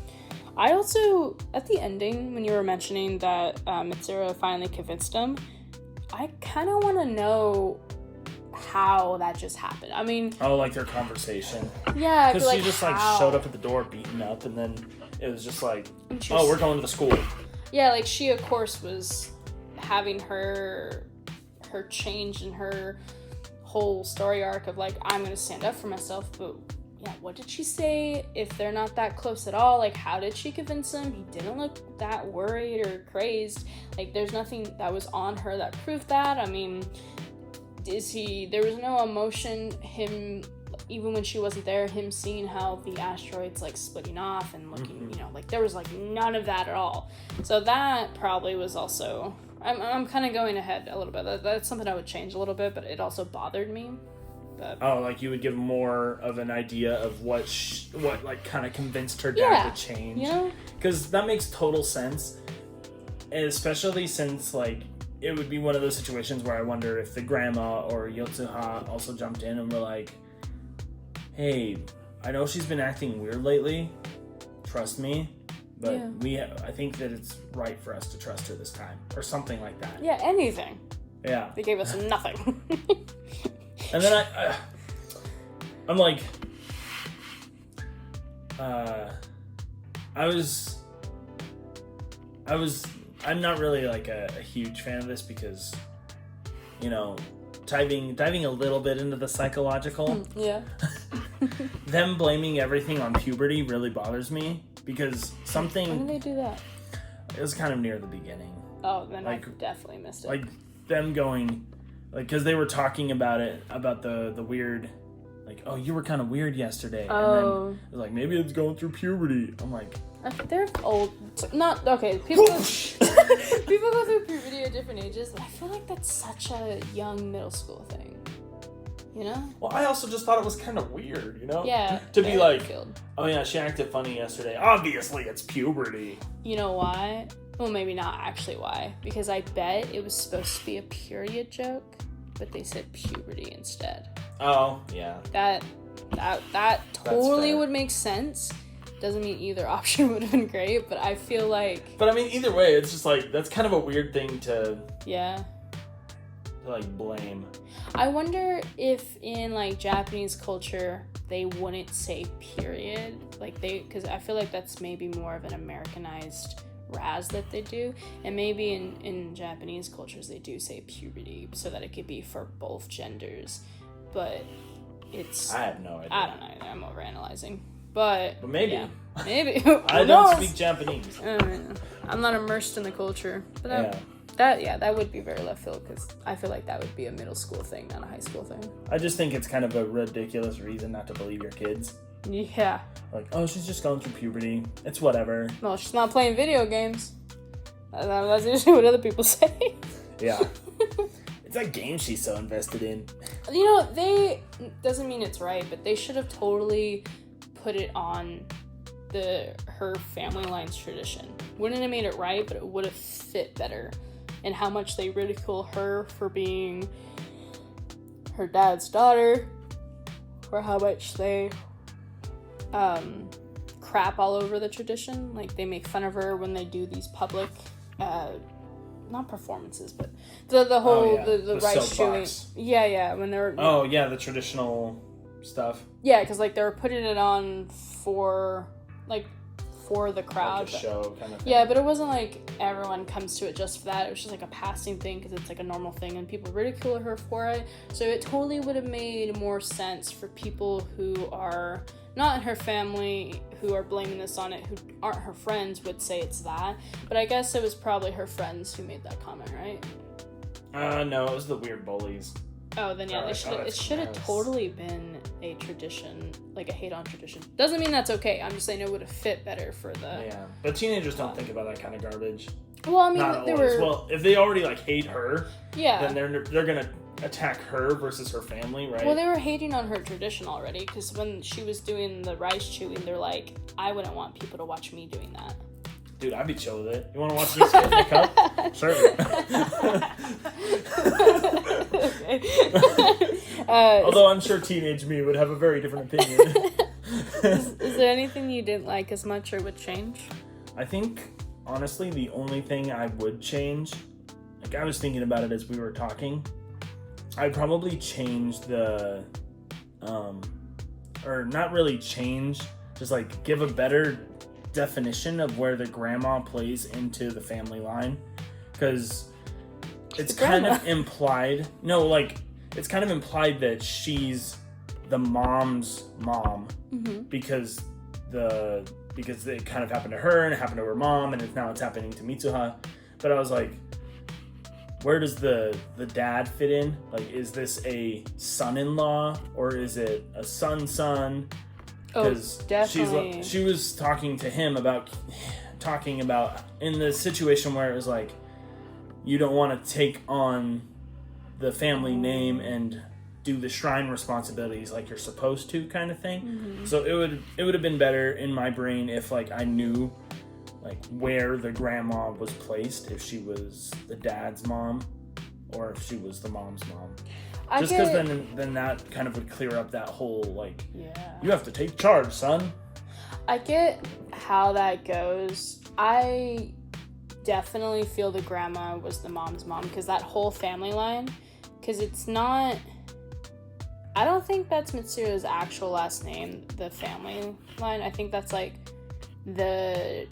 I also, at the ending, when you were mentioning that Mitsuru finally convinced him, I kind of want to know how that just happened. I mean... Oh, like their conversation. Yeah, because she just, like, showed up at the door beaten up, and then it was just like, we're going to the school. Yeah, like, she, of course, was having her change in her whole story arc of, like, I'm going to stand up for myself, but... Yeah, what did she say? If they're not that close at all, like, how did she convince him? He didn't look that worried or crazed. Like, there's nothing that was on her that proved that. I mean, there was no emotion, him, even when she wasn't there, him seeing how the asteroid's, like, splitting off and looking, like, there was, like, none of that at all. So that probably was also, I'm kind of going ahead a little bit. That's something I would change a little bit, but it also bothered me. But, like you would give more of an idea of what like kind of convinced her dad to change. Yeah. Because that makes total sense. And especially since, like, it would be one of those situations where I wonder if the grandma or Yotsuha also jumped in and were like, hey, I know she's been acting weird lately. Trust me. But I think that it's right for us to trust her this time. Or something like that. Yeah, anything. Yeah. They gave us nothing. And then I'm like, I'm not really like a huge fan of this because, diving a little bit into the psychological. Yeah. Them blaming everything on puberty really bothers me because something... When did they do that? It was kind of near the beginning. Oh, then I definitely missed it. Like, them going... Like, because they were talking about it, about the weird, like, oh, you were kind of weird yesterday. Oh. And then, like, maybe it's going through puberty. I'm like... They're old. Not, okay, people go through puberty at different ages, but I feel like that's such a young middle school thing. You know? Well, I also just thought it was kind of weird, Yeah. To be like, oh yeah, she acted funny yesterday. Obviously, it's puberty. You know why? Well, maybe not actually why. Because I bet it was supposed to be a period joke, but they said puberty instead. Oh, yeah. That totally would make sense. Doesn't mean either option would have been great, but I feel like... But I mean, either way, it's just like, that's kind of a weird thing to... Yeah. To, like, blame. I wonder if in, like, Japanese culture, they wouldn't say period. Like, because I feel like that's maybe more of an Americanized... Raz that they do, and maybe in Japanese cultures they do say puberty so that it could be for both genders, but it's... I have no idea. I don't know either. I'm overanalyzing, but maybe. Yeah, maybe. I don't speak Japanese. I'm not immersed in the culture, but that would be very left field because I feel like that would be a middle school thing, not a high school thing. I just think it's kind of a ridiculous reason not to believe your kids. Yeah. Like, oh, she's just going through puberty. It's whatever. No, she's not playing video games. That's usually what other people say. Yeah. It's that game she's so invested in. Doesn't mean it's right, but they should have totally put it on her family line's tradition. Wouldn't have made it right, but it would have fit better. And how much they ridicule her for being her dad's daughter, or how much they crap all over the tradition. Like, they make fun of her when they do these public not performances, but the whole the rice chewing. Yeah, when they're... Oh, yeah, the traditional stuff. Yeah, because, like, they were putting it on for the crowd. Like a show kind of thing. Yeah, but it wasn't like everyone comes to it just for that. It was just like a passing thing because it's like a normal thing and people ridicule her for it. So it totally would have made more sense for people who are not her family who are blaming this on it, who aren't her friends, would say it's that. But I guess it was probably her friends who made that comment, right? No, it was the weird bullies. Oh, then yeah, it should have totally been a tradition, like a hate-on tradition. Doesn't mean that's okay. I'm just saying it would have fit better for the... Yeah, but teenagers don't think about that kind of garbage. Well, I mean, Well, if they already, like, hate her, yeah, then they're gonna attack her versus her family, right? Well, they were hating on her tradition already, because when she was doing the rice chewing, they're like, I wouldn't want people to watch me doing that. Dude, I'd be chill with it. You want to watch me spit in the cup? Sure. Although I'm sure teenage me would have a very different opinion. Is there anything you didn't like as much or would change? I think, honestly, the only thing I would change, like I was thinking about it as we were talking, I'd probably change the, or not really change, just like give a better definition of where the grandma plays into the family line, because it's kind of implied. No, like it's kind of implied that she's the mom's mom, because it kind of happened to her and it happened to her mom, and it's happening to Mitsuha. But I was like, where does the dad fit in? Like, is this a son-in-law or is it a son? Because she was talking to him about in the situation where it was like, you don't want to take on the family name and do the shrine responsibilities like you're supposed to, kind of thing. So it would have been better in my brain if like I knew like where the grandma was placed, if she was the dad's mom or if she was the mom's mom. Just because then that kind of would clear up that whole, like, you have to take charge, son. I get how that goes. I definitely feel the grandma was the mom's mom, because that whole family line, because it's not... I don't think that's Mitsuru's actual last name, the family line. I think that's, like, the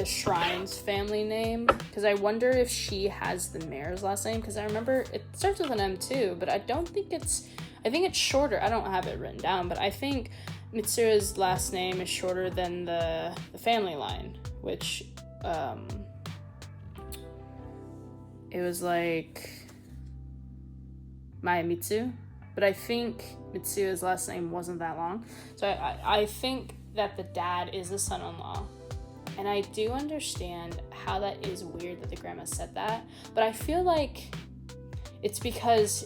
shrine's family name, because I wonder if she has the mayor's last name, because I remember it starts with an M too, but I think it's shorter. I don't have it written down, but I think Mitsuru's last name is shorter than the family line, which it was like Maemitsu, but I think Mitsuru's last name wasn't that long, so I think that the dad is the son-in-law. And I do understand how that is weird that the grandma said that, but I feel like it's because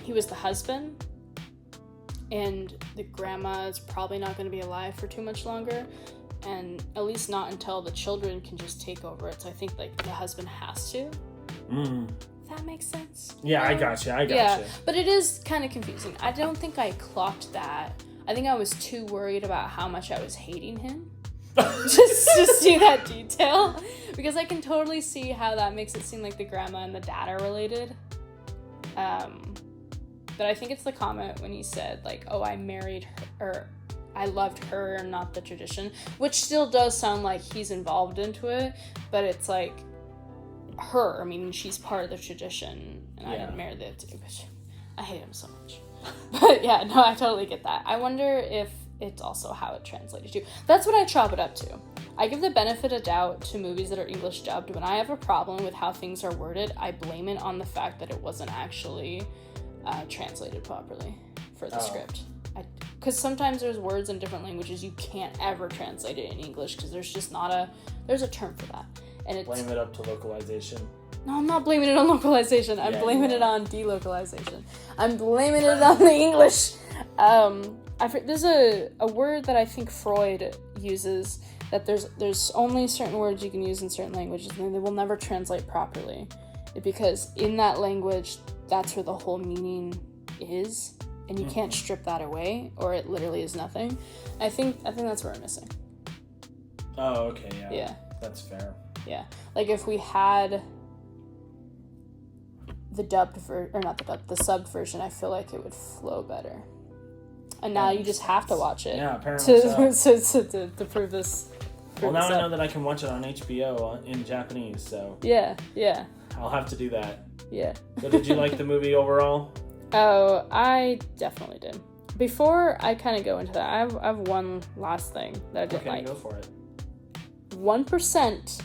he was the husband, and the grandma is probably not going to be alive for too much longer, and at least not until the children can just take over it. So I think like the husband has to. If that makes sense. Yeah, I got you. But it is kind of confusing. I don't think I clocked that. I think I was too worried about how much I was hating him. just to see that detail, because I can totally see how that makes it seem like the grandma and the dad are related. But I think it's the comment when he said like, oh, I married her, or I loved her and not the tradition, which still does sound like he's involved into it, but it's like her, I mean, she's part of the tradition, and I didn't marry the... I hate him so much. But yeah, no, I totally get that. I wonder if it's also how it translated to. That's what I chop it up to. I give the benefit of doubt to movies that are English dubbed. When I have a problem with how things are worded, I blame it on the fact that it wasn't actually translated properly for the script. Because sometimes there's words in different languages you can't ever translate it in English, because there's just not there's a term for that. And it's... Blame it up to localization. No, I'm not blaming it on localization. I'm blaming it on delocalization. I'm blaming it on the English. There's a word that I think Freud uses, that there's only certain words you can use in certain languages, and they will never translate properly, because in that language, that's where the whole meaning is, and you can't strip that away, or it literally is nothing. I think that's where I'm missing. Oh, okay, yeah. That's fair. Yeah, like if we had the subbed version, I feel like it would flow better. And now you just have to watch it. Yeah, apparently to prove this. Well, now I know that I can watch it on HBO in Japanese, so... Yeah. I'll have to do that. Yeah. So did you like the movie overall? Oh, I definitely did. Before I kind of go into that, I have one last thing that I didn't like. Go for it. 1%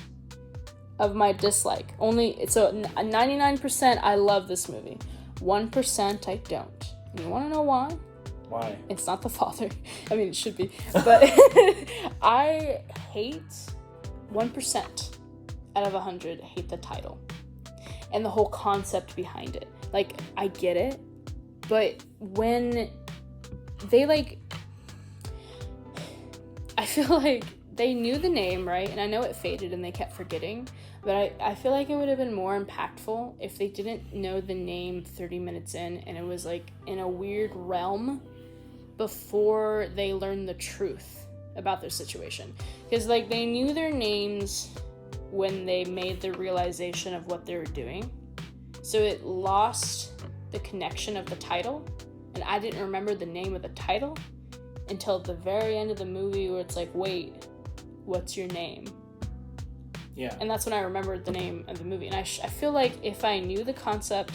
of my dislike. So 99% I love this movie. 1% I don't. And you want to know why? Why? It's not the father. I mean, it should be. But I hate 1% out of 100 hate the title. And the whole concept behind it. Like, I get it. But when they, like... I feel like they knew the name, right? And I know it faded and they kept forgetting. But I feel like it would have been more impactful if they didn't know the name 30 minutes in. And it was, like, in a weird realm before they learned the truth about their situation. Because, like, they knew their names when they made the realization of what they were doing. So it lost the connection of the title. And I didn't remember the name of the title until the very end of the movie where it's like, wait, what's your name? Yeah. And that's when I remembered the name of the movie. And I feel like if I knew the concept,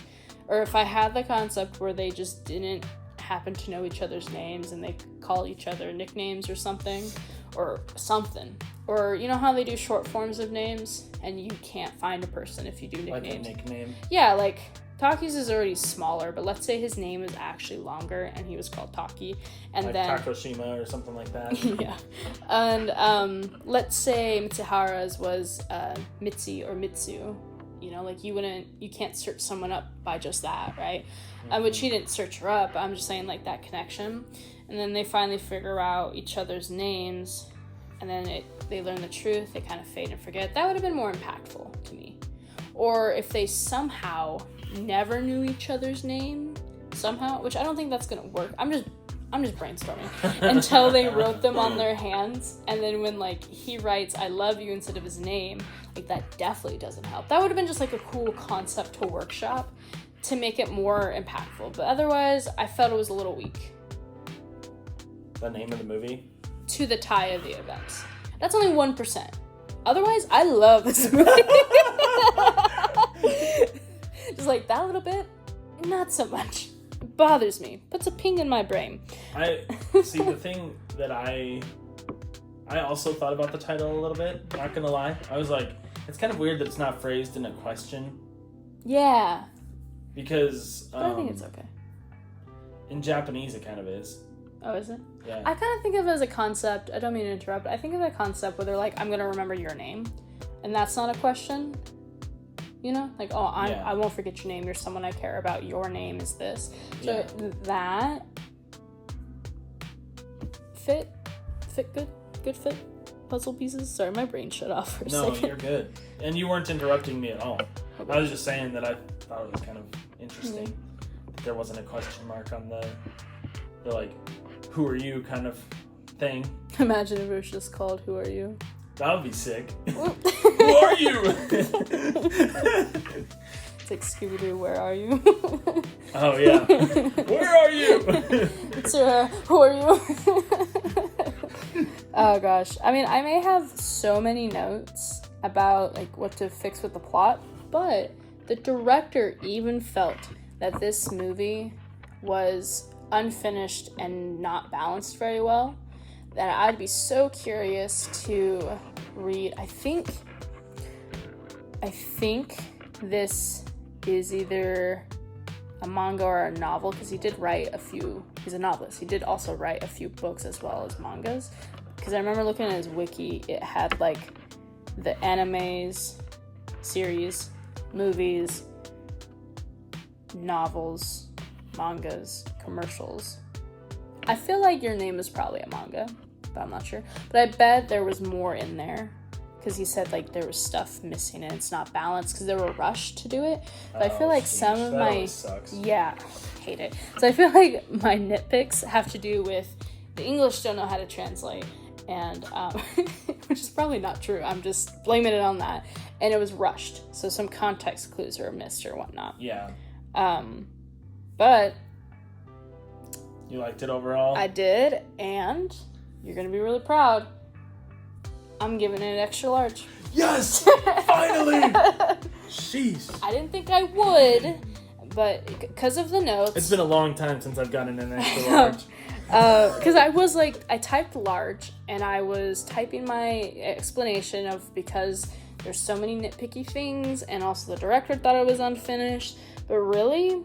or if I had the concept where they just didn't happen to know each other's names and they call each other nicknames or something, or you know how they do short forms of names and you can't find a person if you do nicknames. Like a nickname. Yeah, like Taki's is already smaller, but let's say his name is actually longer and he was called Taki, and like then Takoshima or something like that. yeah, and let's say Mitsuhara's was Mitzi or Mitsu. You know, like you can't search someone up by just that, right? But she didn't search her up. I'm just saying, like, that connection. And then they finally figure out each other's names, and then they learn the truth. They kind of fade and forget. That would have been more impactful to me. Or if they somehow never knew each other's name, somehow, which I don't think that's gonna work. I'm just brainstorming until they wrote them on their hands, and then when, like, he writes "I love you" instead of his name, like, that definitely doesn't help. That would have been just like a cool concept to workshop to make it more impactful, but otherwise I felt it was a little weak. The name of the movie? To the tie of the events. That's only 1%. Otherwise, I love this movie. Just like that little bit, not so much. It bothers me. Puts a ping in my brain. I see the thing that I also thought about the title a little bit, not gonna lie. I was like, it's kind of weird that it's not phrased in a question. Yeah. Because But I think it's okay. In Japanese it kind of is. Oh, is it? Yeah. I kind of think of it as a concept. I don't mean to interrupt. I think of a concept where they're like, I'm going to remember your name. And that's not a question. You know? Like, oh, I won't forget your name. You're someone I care about. Your name is this. So that fit good. Good fit. Puzzle pieces. Sorry, my brain shut off for a second. No, you're good. And you weren't interrupting me at all. Okay. I was just saying that I thought it was kind of interesting. That there wasn't a question mark on the like, who are you kind of thing. Imagine if it was just called Who Are You? That would be sick. Who are you? It's like Scooby-Doo, where are you? Oh, yeah. Where are you? It's who are you? Oh, gosh. I mean, I may have so many notes about, like, what to fix with the plot, but the director even felt that this movie was unfinished and not balanced very well, that I'd be so curious to read. I think this is either a manga or a novel, because he did write he's a novelist. He did also write a few books as well as mangas, because I remember looking at his wiki, it had, like, the animes, series, movies, novels, mangas, commercials. I feel like Your Name is probably a manga, but I'm not sure. But I bet there was more in there, because he said, like, there was stuff missing and it's not balanced because they were rushed to do it. But I feel like some of my hate it. So I feel like my nitpicks have to do with the English don't know how to translate, and which is probably not true. I'm just blaming it on that. And it was rushed, so some context clues are missed or whatnot. Yeah. But you liked it overall? I did, and you're gonna be really proud. I'm giving it an extra large. Yes! Finally! Jeez. I didn't think I would, but because of the notes. It's been a long time since I've gotten an extra large. Because I was like, I typed large, and I was typing my explanation of because there's so many nitpicky things, and also the director thought it was unfinished. But really,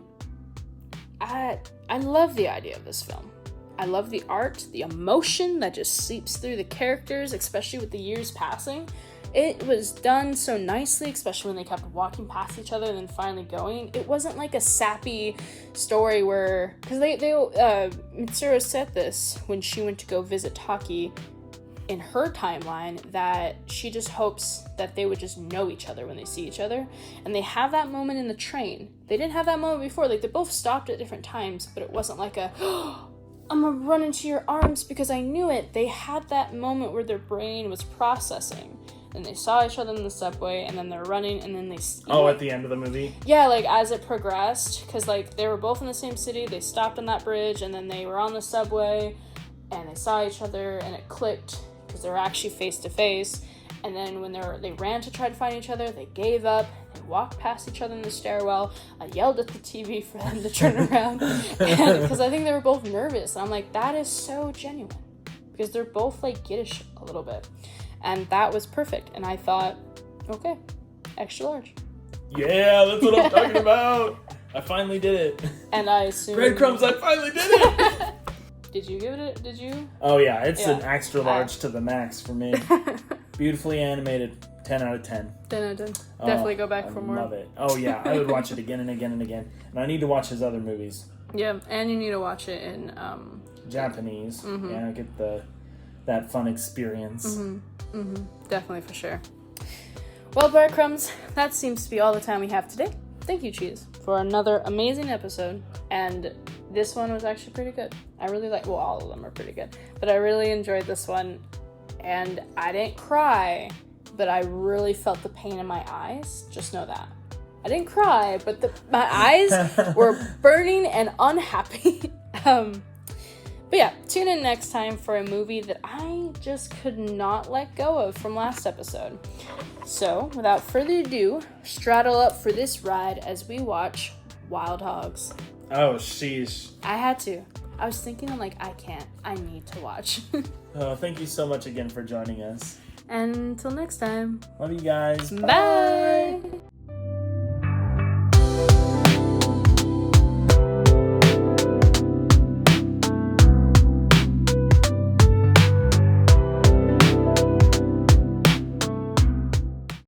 I love the idea of this film. I love the art, the emotion that just seeps through the characters, especially with the years passing. It was done so nicely, especially when they kept walking past each other and then finally going. It wasn't like a sappy story where, because Mitsuru said this when she went to go visit Taki in her timeline, that she just hopes that they would just know each other when they see each other. And they have that moment in the train. They didn't have that moment before. Like, they both stopped at different times, but it wasn't like a, oh, I'm gonna run into your arms because I knew it. They had that moment where their brain was processing. And they saw each other in the subway, and then they're running, and then they... at the end of the movie? Yeah, like, as it progressed, because, like, they were both in the same city, they stopped on that bridge, and then they were on the subway, and they saw each other, and it clicked, because they were actually face-to-face, and then when they ran to try to find each other, they gave up, they walked past each other in the stairwell. I yelled at the TV for them to turn around, because I think they were both nervous, and I'm like, that is so genuine, because they're both, like, giddish a little bit. And that was perfect. And I thought, okay, extra large. Yeah, that's what I'm talking about. I finally did it. And I assume... Breadcrumbs, I finally did it! Did you give it did you? Oh, yeah, it's an extra large to the max for me. Beautifully animated, 10 out of 10. 10 out of 10. Definitely go back for more. I love it. Oh, yeah, I would watch it again and again and again. And I need to watch his other movies. Yeah, and you need to watch it in... Japanese. Mm-hmm. Yeah, get that fun experience. Mm-hmm. Mm-hmm. Definitely, for sure. Well, Breadcrumbs, that seems to be all the time we have today. Thank you, Cheese, for another amazing episode. And this one was actually pretty good. I really like... Well, all of them are pretty good. But I really enjoyed this one. And I didn't cry, but I really felt the pain in my eyes. Just know that. I didn't cry, but my eyes were burning and unhappy. But yeah, tune in next time for a movie that I just could not let go of from last episode. So, without further ado, straddle up for this ride as we watch Wild Hogs. Oh, sheesh. I had to. I was thinking, I'm like, I can't. I need to watch. Oh, thank you so much again for joining us. And until next time. Love you guys. Bye.